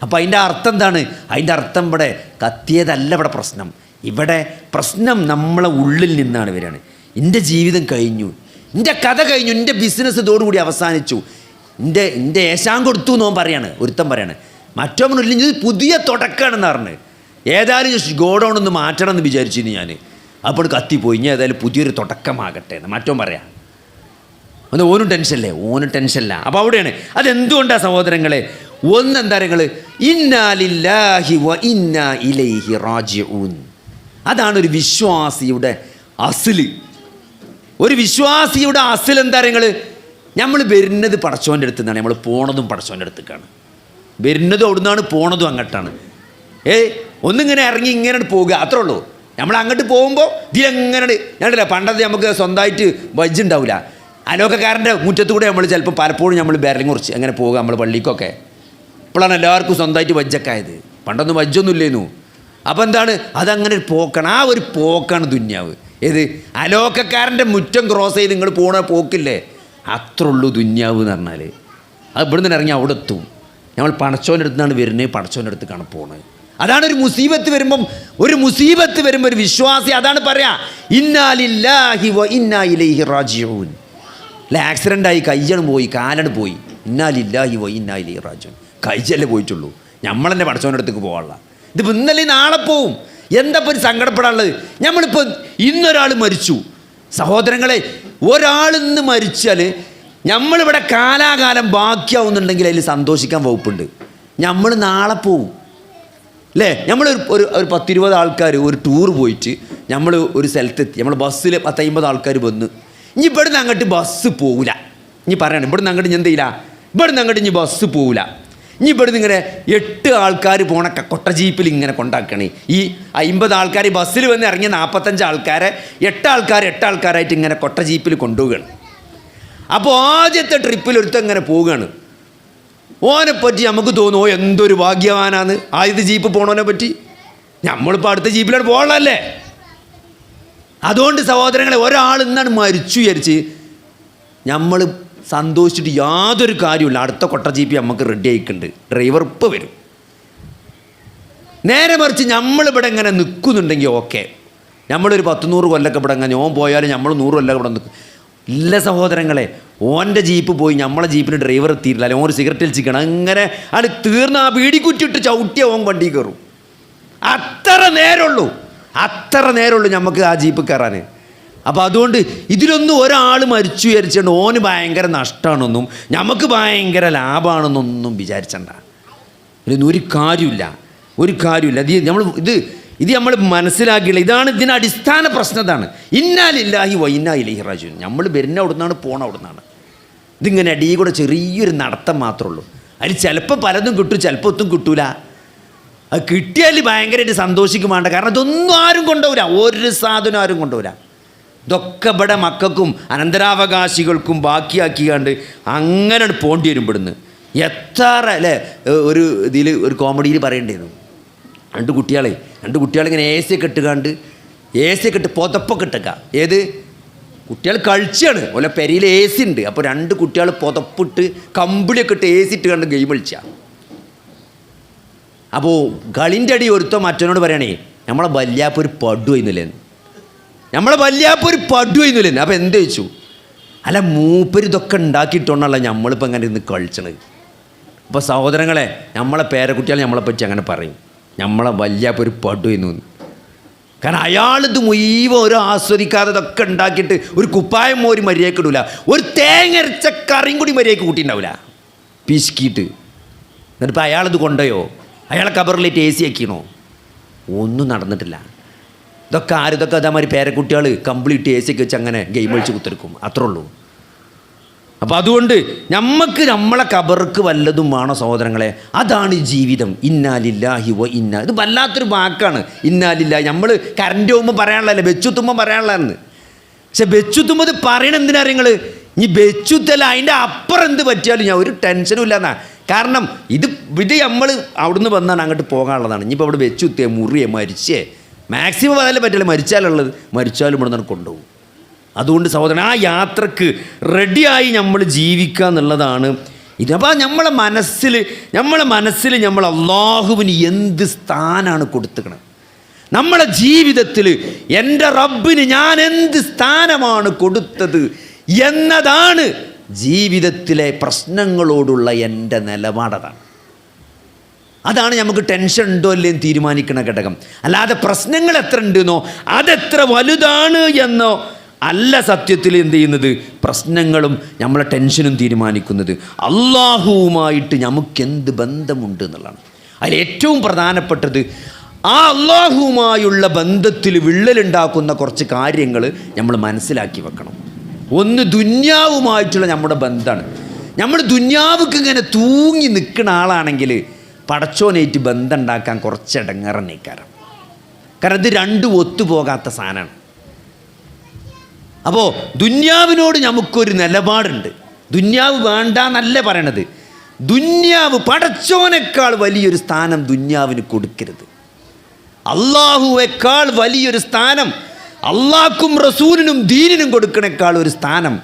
അപ്പോൾ അതിൻ്റെ അർത്ഥം എന്താണ്? അതിൻ്റെ അർത്ഥം ഇവിടെ കത്തിയതല്ല ഇവിടെ പ്രശ്നം. ഇവിടെ പ്രശ്നം നമ്മളെ ഉള്ളിൽ നിന്നാണ് വരികയാണ്. എൻ്റെ ജീവിതം കഴിഞ്ഞു, എൻ്റെ കഥ കഴിഞ്ഞു, എൻ്റെ ബിസിനസ് ഇതോടുകൂടി അവസാനിച്ചു, എൻ്റെ ഏശാൻ കൊടുത്തു എന്നോ പറയാണ് ഒരുത്തൻ പറയാണ്. മറ്റൊന്നില്ലെങ്കിൽ ഇത് പുതിയ തുടക്കമാണെന്ന് പറഞ്ഞ് ഏതായാലും ഗോഡൗൺ ഒന്ന് മാറ്റണം എന്ന് വിചാരിച്ചിരുന്നു ഞാൻ. അപ്പോൾ കത്തിപ്പോയി. ഇനി ഏതായാലും പുതിയൊരു തുടക്കമാകട്ടെ എന്ന് മറ്റോൻ പറയാം. ഒന്ന് ഓനും ടെൻഷനില്ല. അപ്പോൾ അവിടെയാണ് അതെന്തുകൊണ്ടാണ് സഹോദരങ്ങളെ? ഒന്നെന്താ നിങ്ങൾ ഇന്നാ ലില്ലാഹി വ ഇന്നാ ഇലൈഹി റാജിഊൻ. അതാണ് ഒരു വിശ്വാസിയുടെ അസ്ല്. ഒരു വിശ്വാസിയുടെ അസ്ല് എന്താ നിങ്ങൾ? നമ്മൾ വരുന്നത് പടച്ചോൻ്റെ അടുത്ത് നിന്നാണ്, നമ്മൾ പോണതും പടച്ചോൻ്റെ അടുത്തേക്കാണ്. വരുന്നതും അവിടുന്നാണ്, പോണതും അങ്ങോട്ടാണ്. ഒന്നിങ്ങനെ ഇറങ്ങി ഇങ്ങനെ പോകുക അത്രേ ഉള്ളൂ. നമ്മൾ അങ്ങോട്ട് പോകുമ്പോൾ ഇതിലെങ്ങനെ ഞാനില്ല പണ്ടത്തെ നമുക്ക് സ്വന്തമായിട്ട് ബജ്ജ് ഉണ്ടാവില്ല. അലോക്കക്കാരൻ്റെ മുറ്റത്തുകൂടെ നമ്മൾ ചിലപ്പോൾ പലപ്പോഴും നമ്മൾ ബെരലിങ് കുറിച്ച് അങ്ങനെ പോകുക നമ്മൾ പള്ളിക്കൊക്കെ. ഇപ്പോഴാണ് എല്ലാവർക്കും സ്വന്തമായിട്ട് ബജ്ജൊക്കെ ആയത്. പണ്ടൊന്നും ബജ്ജൊന്നും ഇല്ലേന്നു. അപ്പോൾ എന്താണ് അതങ്ങനെ ഒരു പോക്കാണ്. ആ ഒരു പോക്കാണ് ദുന്യാവ്. ഏത് അലോക്കക്കാരൻ്റെ മുറ്റം ക്രോസ് ചെയ്ത് നിങ്ങൾ പോണ പോക്കില്ലേ, അത്രേ ഉള്ളൂ ദുന്യാവ് എന്ന് പറഞ്ഞാൽ. അത് ഇവിടെ നിന്ന് ഇറങ്ങി അവിടെ എത്തും. നമ്മൾ പടച്ചോൻ്റെ അടുത്ത് നിന്നാണ് വരുന്നത്, പടച്ചോൻ്റെ അടുത്തേക്കാണ് പോകുന്നത്. അതാണ് ഒരു മുസീബത്ത് വരുമ്പം ഒരു വിശ്വാസി അതാണ് പറയാ ഇന്നാ ലില്ലാഹി വ ഇന്നാ ഇലൈഹി റാജിഊൻ. അല്ല, ആക്സിഡൻ്റായി കയ്യാണ് പോയി, കാലാണ് പോയി, ഇന്നാ ലില്ലാഹി വ ഇന്നാ ഇലൈഹി റാജിഊൻ. കയ്യല്ലേ പോയിട്ടുള്ളൂ, നമ്മളെന്നെ പടച്ചോൻ്റെ അടുത്തേക്ക് പോകാനുള്ള. ഇതിപ്പോൾ ഇന്നലെ നാളെ പോവും. എന്താ ഇപ്പോൾ ഒരു സങ്കടപ്പെടാനുള്ളത്? നമ്മളിപ്പോൾ ഇന്നൊരാൾ മരിച്ചു സഹോദരങ്ങളെ, ഒരാളിന്ന് മരിച്ചാൽ നമ്മളിവിടെ കാലാകാലം ബാക്കിയാവുന്നുണ്ടെങ്കിൽ അതിൽ സന്തോഷിക്കാൻ വകുപ്പുണ്ട്. നമ്മൾ നാളെ പോവും അല്ലേ? നമ്മൾ ഒരു 10-20 ആൾക്കാർ ഒരു ടൂർ പോയിട്ട് നമ്മൾ ഒരു സ്ഥലത്തെത്തി, നമ്മൾ ബസ്സിൽ 10-50 ആൾക്കാർ വന്ന് ഇനി ഇവിടുന്ന് അങ്ങോട്ട് ബസ് പോവില്ല. ഇനി പറയണം ഇവിടുന്ന് അങ്ങോട്ട് ഞാൻ എന്തെയില്ല, ഇവിടുന്ന് അങ്ങോട്ട് ഇനി ബസ് പോവില്ല. ഇനി ഇവിടുന്ന് ഇങ്ങനെ 8 ആൾക്കാർ പോണ കൊട്ട ജീപ്പിൽ ഇങ്ങനെ കൊണ്ടാക്കണേ. ഈ 50 ആൾക്കാർ ബസ്സിൽ വന്ന് ഇറങ്ങിയ 45 ആൾക്കാരെ 8 ആൾക്കാരായിട്ട് ഇങ്ങനെ കൊട്ട ജീപ്പിൽ കൊണ്ടുപോവുകയാണ്. അപ്പോൾ ആദ്യത്തെ ട്രിപ്പിൽ ഒരുത്തൻ ഇങ്ങനെ പോവുകയാണ്. ഓനെപ്പറ്റി നമുക്ക് തോന്നുമോ എന്തൊരു ഭാഗ്യവാനാണ് ആദ്യത്തെ ജീപ്പ് പോണോനെ പറ്റി. നമ്മളിപ്പോൾ അടുത്ത ജീപ്പിലാണ് പോകണല്ലേ. അതുകൊണ്ട് സഹോദരങ്ങളെ, ഒരാൾ ഇന്നാണ് മരിച്ചു വിചാരിച്ച് നമ്മൾ സന്തോഷിച്ചിട്ട് യാതൊരു കാര്യമില്ല. അടുത്ത കൊട്ട ജീപ്പ് നമുക്ക് റെഡി ആയിക്കുന്നുണ്ട്, ഡ്രൈവർ ഇപ്പോൾ വരും. നേരെ മറിച്ച് നമ്മളിവിടെ ഇങ്ങനെ നിൽക്കുന്നുണ്ടെങ്കിൽ ഓക്കെ, നമ്മളൊരു 10-100 കൊല്ലൊക്കെ ഇവിടെ അങ്ങനെ ഓൻ പോയാലും നമ്മൾ 100 കൊല്ലം ഇവിടെ നിൽക്കും. ഇല്ല സഹോദരങ്ങളെ, ഓൻ്റെ ജീപ്പ് പോയി നമ്മളെ ജീപ്പിന് ഡ്രൈവർ എത്തിയില്ല, അല്ലെങ്കിൽ ഓൻ സിഗരറ്റ് വലിച്ചിക്കണം, അങ്ങനെ അത് തീർന്ന് ആ ബീഡിക്കുറ്റിട്ട് ചവിട്ടിയ ഓൻ വണ്ടി കയറും. അത്ര നേരമുള്ളൂ നമുക്ക് ആ ജീപ്പ് കയറാൻ. അപ്പോൾ അതുകൊണ്ട് ഇതിലൊന്നും ഒരാൾ മരിച്ചു വിചാരിച്ചുകൊണ്ട് ഓന് ഭയങ്കര നഷ്ടമാണെന്നും നമുക്ക് ഭയങ്കര ലാഭമാണെന്നൊന്നും വിചാരിച്ചണ്ട. ഇതിലൊന്നും ഒരു കാര്യമില്ല. ഇത് നമ്മൾ മനസ്സിലാക്കിയില്ല. ഇതാണ് ഇതിന് അടിസ്ഥാന പ്രശ്നം. ഇതാണ് ഇന്നാ ലില്ലാഹി വ ഇന്നാ ഇലൈഹി റാജിഊൻ. നമ്മൾ വരുന്ന അവിടുന്നാണ് പോണ അവിടുന്നാണ്. ഇതിങ്ങനെ അടിയിൽ കൂടെ ചെറിയൊരു നടത്തം മാത്രമേ ഉള്ളൂ. അതിൽ ചിലപ്പോൾ പലതും കിട്ടും, ചിലപ്പോൾ ഒത്തും കിട്ടൂല. അത് കിട്ടിയാൽ ഭയങ്കരമായിട്ട് സന്തോഷിക്കും വേണ്ട. കാരണം ഇതൊന്നും ആരും കൊണ്ടുപോകില്ല, ഒരു സാധനം ആരും കൊണ്ടുപോകില്ല. ഇതൊക്കെ ഇവിടെ മക്കൾക്കും അനന്തരാവകാശികൾക്കും ബാക്കിയാക്കിയാണ്ട് അങ്ങനെ പോണ്ടി വരും ഇവിടുന്ന്. എത്ര അല്ലേ ഒരു ഇതിൽ ഒരു കോമഡിയിൽ പറയേണ്ടിയിരുന്നു. രണ്ട് കുട്ടികളിങ്ങനെ എ സി ഒക്കെ ഇട്ട് പുതപ്പൊക്കെ ഇട്ടേക്ക. ഏത് കുട്ടികൾ കളിച്ചാണ് ഓലെ പെരയിൽ എ സി ഉണ്ട്. അപ്പോൾ 2 കുട്ടികൾ പുതപ്പിട്ട് കമ്പിളിയൊക്കെ ഇട്ട് എ സി ഇട്ട് കണ്ട് ഗെയിം കളിച്ച. അപ്പോൾ കളിൻ്റെ അടി ഒരുത്തോ മറ്റവനോട് പറയണേ നമ്മളെ വല്യാപ്പൊരു പടു ചെയ്യുന്നില്ലേ, നമ്മളെ വല്യാപ്പോൾ ഒരു പടുവൊന്നുമില്ല. അപ്പോൾ എന്ത് വെച്ചു? അല്ല മൂപ്പര് ഇതൊക്കെ ഉണ്ടാക്കിയിട്ടുണ്ടല്ല നമ്മളിപ്പോൾ അങ്ങനെ ഇന്ന് കളിച്ചണത്. അപ്പോൾ സഹോദരങ്ങളെ, നമ്മളെ പേരക്കുട്ടികൾ നമ്മളെപ്പറ്റി അങ്ങനെ പറയും, നമ്മളെ വല്യാപ്പോൾ ഒരു പടുവെന്നു. കാരണം അയാളിത് മുഴുവൻ ഒരു ആസ്വദിക്കാതെ ഇതൊക്കെ ഉണ്ടാക്കിയിട്ട് ഒരു കുപ്പായം മോര് മര്യാദയ്ക്ക് ഇടൂല, ഒരു തേങ്ങരച്ച കറിയും കൂടി മര്യാദയ്ക്ക് കൂട്ടിയിട്ടുണ്ടാവില്ല, പിശുക്കിയിട്ട്. എന്നിട്ടിപ്പോൾ അയാളിത് കൊണ്ടുപോയോ? അയാളെ കബറിലേറ്റ് AC ആക്കിയണോ? ഒന്നും നടന്നിട്ടില്ല. ഇതൊക്കെ ഇതൊക്കെ അതേമാതിരി പേരക്കുട്ടികൾ കംപ്ലീറ്റ് AC ഒക്കെ വെച്ച് അങ്ങനെ ഗെയിം കളിച്ച് കുത്തിരിക്കും, അത്രേ ഉള്ളൂ. അപ്പോൾ അതുകൊണ്ട് നമുക്ക് നമ്മളെ കബർക്ക് വല്ലതും വേണോ സഹോദരങ്ങളെ? അതാണ് ജീവിതം. ഇന്നാലില്ലാഹി വ ഇന്നാ, ഇത് വല്ലാത്തൊരു വാക്കാണ് ഇന്നാലില്ലാഹി. നമ്മൾ കറണ്ട് പോകുമ്പോൾ പറയാനുള്ളതല്ലേ, വെച്ചുത്തുമ്പോൾ പറയാനുള്ളതെന്ന്. പക്ഷെ വെച്ചുത്തുമ്പോൾ ഇത് പറയണം എന്തിനാ നിങ്ങൾ? ഇനി വെച്ചുത്തല്ല, അതിൻ്റെ അപ്പുറം എന്ത് പറ്റിയാലും ഞാൻ ഒരു ടെൻഷനും ഇല്ലെന്നാ. കാരണം ഇത് നമ്മൾ അവിടുന്ന് വന്നാണ് അങ്ങോട്ട് പോകാനുള്ളതാണ്. ഇനിയിപ്പോൾ അവിടെ വെച്ചുത്തേ മുറിയേ മരിച്ചേ മാക്സിമം അതല്ലേ പറ്റില്ല, മരിച്ചാലുള്ളത് മരിച്ചാലും ഇവിടെ നിന്ന് കൊണ്ടുപോകും. അതുകൊണ്ട് സഹോദരൻ, ആ യാത്രക്ക് റെഡിയായി നമ്മൾ ജീവിക്കുക എന്നുള്ളതാണ് ഇത്. അപ്പോൾ നമ്മളെ മനസ്സിൽ നമ്മൾ അള്ളാഹുവിന് എന്ത് സ്ഥാനമാണ് കൊടുത്തുക്കണം? നമ്മളെ ജീവിതത്തിൽ എൻ്റെ റബ്ബിന് ഞാൻ എന്ത് സ്ഥാനമാണ് കൊടുത്തത് എന്നതാണ് ജീവിതത്തിലെ പ്രശ്നങ്ങളോടുള്ള എൻ്റെ നിലപാടതാണ്. അതാണ് നമുക്ക് ടെൻഷൻ ഉണ്ടോ അല്ലേന്ന് തീരുമാനിക്കുന്ന ഘടകം. അല്ലാതെ പ്രശ്നങ്ങൾ എത്ര ഉണ്ടെന്നോ അതെത്ര വലുതാണ് എന്നോ അല്ല സത്യത്തിൽ എന്ത് ചെയ്യുന്നത്. പ്രശ്നങ്ങളും നമ്മളെ ടെൻഷനും തീരുമാനിക്കുന്നത് അള്ളാഹുവുമായിട്ട് നമുക്കെന്ത് ബന്ധമുണ്ട് എന്നുള്ളതാണ്. അതിൽ ഏറ്റവും പ്രധാനപ്പെട്ടത് ആ അള്ളാഹുവുമായുള്ള ബന്ധത്തിൽ വിള്ളലുണ്ടാക്കുന്ന കുറച്ച് കാര്യങ്ങൾ നമ്മൾ മനസ്സിലാക്കി വെക്കണം. ഒന്ന് ദുന്യാവുമായിട്ടുള്ള നമ്മുടെ ബന്ധമാണ്. നമ്മൾ ദുന്യാവുക്ക് ഇങ്ങനെ തൂങ്ങി നിൽക്കുന്ന ആളാണെങ്കിൽ പടച്ചോനായിട്ട് ബന്ധം ഉണ്ടാക്കാൻ കുറച്ച് ഇടങ്ങേറന്നേക്കാരം. കാരണം ഇത് രണ്ടും ഒത്തുപോകാത്ത സാധനമാണ്. അപ്പോൾ ദുന്യാവിനോട് നമുക്കൊരു നിലപാടുണ്ട്. ദുന്യാവ് വേണ്ട എന്നല്ല പറയണത്. ദുന്യാവ് പടച്ചോനേക്കാൾ വലിയൊരു സ്ഥാനം ദുന്യാവിന് കൊടുക്കരുത്. അള്ളാഹുവേക്കാൾ വലിയൊരു സ്ഥാനം അള്ളാഹ്ക്കും റസൂലിനും ദീനിനും കൊടുക്കണേക്കാൾ ഒരു സ്ഥാനം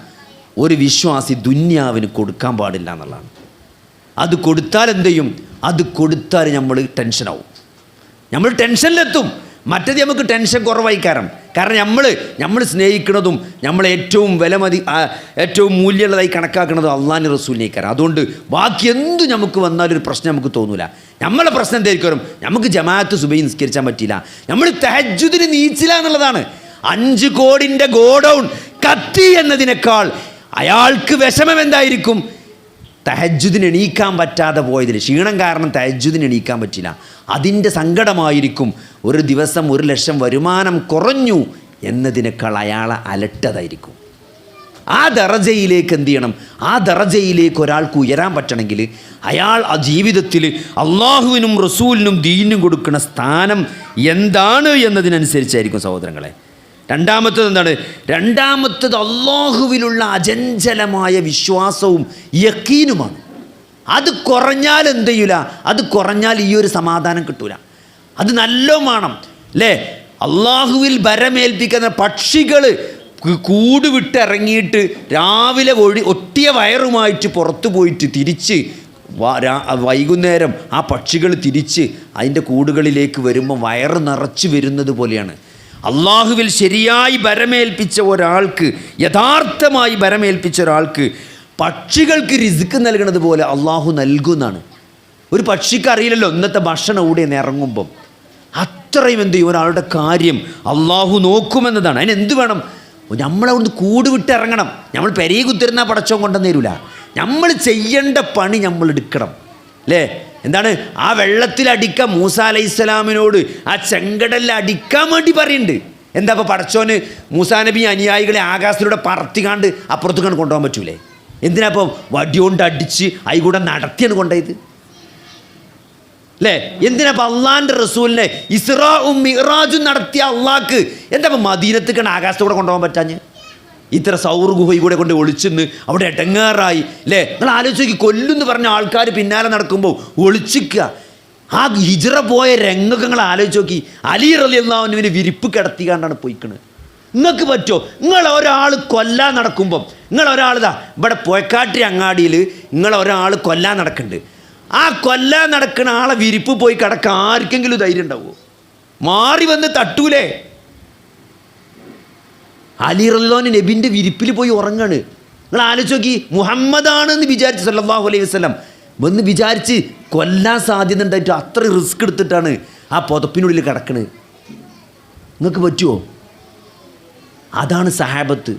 ഒരു വിശ്വാസി ദുന്യാവിന് കൊടുക്കാൻ പാടില്ല എന്നുള്ളതാണ്. അത് കൊടുത്താൽ എന്ത് ചെയ്യും? അത് കൊടുത്താൽ നമ്മൾ ടെൻഷനാവും, നമ്മൾ ടെൻഷനിലെത്തും. മറ്റേത് നമുക്ക് ടെൻഷൻ കുറവായി. കാരണം നമ്മൾ സ്നേഹിക്കുന്നതും നമ്മൾ ഏറ്റവും ഏറ്റവും മൂല്യമുള്ളതായി കണക്കാക്കുന്നതും അള്ളാഹിൻ്റെ റസൂലിനേക്കാരം. അതുകൊണ്ട് ബാക്കി എന്തു നമുക്ക് വന്നാലൊരു പ്രശ്നം നമുക്ക് തോന്നൂല. നമ്മളെ പ്രശ്നം എന്തായിരിക്കും? നമുക്ക് ജമാഅത്ത് സുബഹി നിസ്കരിച്ചാൻ പറ്റില്ല, നമ്മൾ തഹജ്ജുദിന് നീച്ചില്ല എന്നുള്ളതാണ്. 5 കോടിൻ്റെ ഗോഡൗൺ കത്തി എന്നതിനേക്കാൾ അയാൾക്ക് വിഷമം എന്തായിരിക്കും? തഹജ്ജുദിന് എണീക്കാൻ പറ്റാതെ പോയതിൽ ക്ഷീണം കാരണം തഹജ്ജുദിന് എണീക്കാൻ പറ്റില്ല, അതിൻ്റെ സങ്കടമായിരിക്കും. ഒരു ദിവസം 1 ലക്ഷം വരുമാനം കുറഞ്ഞു എന്നതിനേക്കാൾ അയാളെ അലട്ടതായിരിക്കും. ആ ദറജയിലേക്ക് എന്ത് ചെയ്യണം? ആ ദറജയിലേക്ക് ഒരാൾക്ക് ഉയരാൻ പറ്റണമെങ്കിൽ അയാൾ ആ ജീവിതത്തിൽ അള്ളാഹുവിനും റസൂലിനും ദീനിനും കൊടുക്കുന്ന സ്ഥാനം എന്താണ് എന്നതിനനുസരിച്ചായിരിക്കും സഹോദരങ്ങളെ. രണ്ടാമത്തത് എന്താണ്? രണ്ടാമത്തത് അള്ളാഹുവിലുള്ള അചഞ്ചലമായ വിശ്വാസവും യഖീനുമാണ്. അത് കുറഞ്ഞാൽ എന്ത് ചെയ്യൂല? അത് കുറഞ്ഞാൽ ഈ ഒരു സമാധാനം കിട്ടൂല. അത് നല്ലോണം വേണം അല്ലേ? അള്ളാഹുവിൽ ഭരമേൽപ്പിക്കുന്ന പക്ഷികൾ കൂട് വിട്ടിറങ്ങിയിട്ട് രാവിലെ ഒട്ടിയ വയറുമായിട്ട് പുറത്തു പോയിട്ട് തിരിച്ച് വൈകുന്നേരം ആ പക്ഷികൾ തിരിച്ച് അതിൻ്റെ കൂടുകളിലേക്ക് വരുമ്പോൾ വയറ് നിറച്ച് വരുന്നത് പോലെയാണ്. അള്ളാഹുവിൽ ശരിയായി ഭരമേൽപ്പിച്ച ഒരാൾക്ക്, യഥാർത്ഥമായി ഭരമേൽപ്പിച്ച ഒരാൾക്ക് പക്ഷികൾക്ക് റിസ്ക് നൽകുന്നത് പോലെ അള്ളാഹു നൽകുന്നതാണ്. ഒരു പക്ഷിക്ക് അറിയില്ലല്ലോ ഇന്നത്തെ ഭക്ഷണം ഇവിടെ നിന്ന് ഇറങ്ങുമ്പം. അത്രയും എന്ത് ചെയ്യും? ഒരാളുടെ കാര്യം അള്ളാഹു നോക്കുമെന്നതാണ്. അതിനെന്ത് വേണം? നമ്മളവിടുന്ന് കൂട് വിട്ടിറങ്ങണം. നമ്മൾ പെരയെ കുത്തിരുന്നാൽ പടച്ചോൻ കൊണ്ടുവന്ന് തരൂല. നമ്മൾ ചെയ്യേണ്ട പണി നമ്മൾ എടുക്കണം അല്ലേ? എന്താണ്? ആ വെള്ളത്തിൽ അടിക്കാൻ മൂസാ അലൈഹിസ്സലാമിനോട് ആ ചെങ്കടലിൽ അടിക്കാൻ വേണ്ടി പറയുന്നുണ്ട്. എന്താ ഇപ്പോൾ പടച്ചോന് മൂസാ നബി അനുയായികളെ ആകാശത്തിലൂടെ പറത്തിക്കാണ്ട് അപ്പുറത്തേക്കാണ് കൊണ്ടുപോകാൻ പറ്റൂലേ? എന്തിനാ ഇപ്പോൾ വടിയോണ്ട് അടിച്ച് അതികൂടെ നടത്തിയാണ് കൊണ്ടുപോയത് അല്ലേ? എന്തിനാ ഇപ്പോൾ അള്ളാഹിൻ്റെ റസൂലിനെ ഇസ്റാഉം മിഅ്റാജും നടത്തിയ അള്ളാഹ്ക്ക് എന്താ ഇപ്പോൾ മദീനത്തേക്കാണ് ആകാശത്തോടെ കൊണ്ടുപോകാൻ പറ്റാഞ്ഞ്? ഇത്ര സൗർ ഗുഹയിൽ കൂടെ കൊണ്ട് ഒളിച്ചെന്ന് അവിടെ എടങ്ങാറായി അല്ലേ? നിങ്ങൾ ആലോചിച്ച് നോക്കി, കൊല്ലുമെന്ന് പറഞ്ഞ ആൾക്കാർ പിന്നാലെ നടക്കുമ്പോൾ ഒളിച്ചിക്കുക. ആ ഹിജ്റ പോയ രംഗങ്ങൾ നിങ്ങൾ ആലോചിച്ച് നോക്കി. അലി റളിയല്ലാഹു അൻഹുവിനെ വിരിപ്പ് കിടത്തിക്കാണ്ടാണ് പോയിക്കണത്. നിങ്ങൾക്ക് പറ്റുമോ? നിങ്ങളൊരാൾ കൊല്ലാൻ നടക്കുമ്പം, നിങ്ങളൊരാളിതാ ഇവിടെ പൊയക്കാട്ടി അങ്ങാടിയിൽ നിങ്ങളൊരാൾ കൊല്ലാൻ നടക്കുന്നുണ്ട്. ആ കൊല്ലാൻ നടക്കുന്ന ആളെ വിരിപ്പ് പോയി കിടക്കാൻ ആർക്കെങ്കിലും ധൈര്യം ഉണ്ടാവുമോ? മാറി വന്ന് തട്ടൂലേ? അലി റളിയല്ലാഹു നബിൻ്റെ വിരിപ്പിൽ പോയി ഉറങ്ങാണ്. നിങ്ങൾ ആലോചിച്ച് നോക്കി, മുഹമ്മദാണെന്ന് വിചാരിച്ച് സല്ലല്ലാഹു അലൈഹി വസല്ലം എന്ന് വിചാരിച്ച് കൊല്ലാൻ സാധ്യത ഉണ്ടായിട്ട് അത്ര റിസ്ക് എടുത്തിട്ടാണ് ആ പുതപ്പിനുള്ളിൽ കിടക്കണത്. നിങ്ങൾക്ക് പറ്റുമോ? അതാണ് സഹാബത്ത്.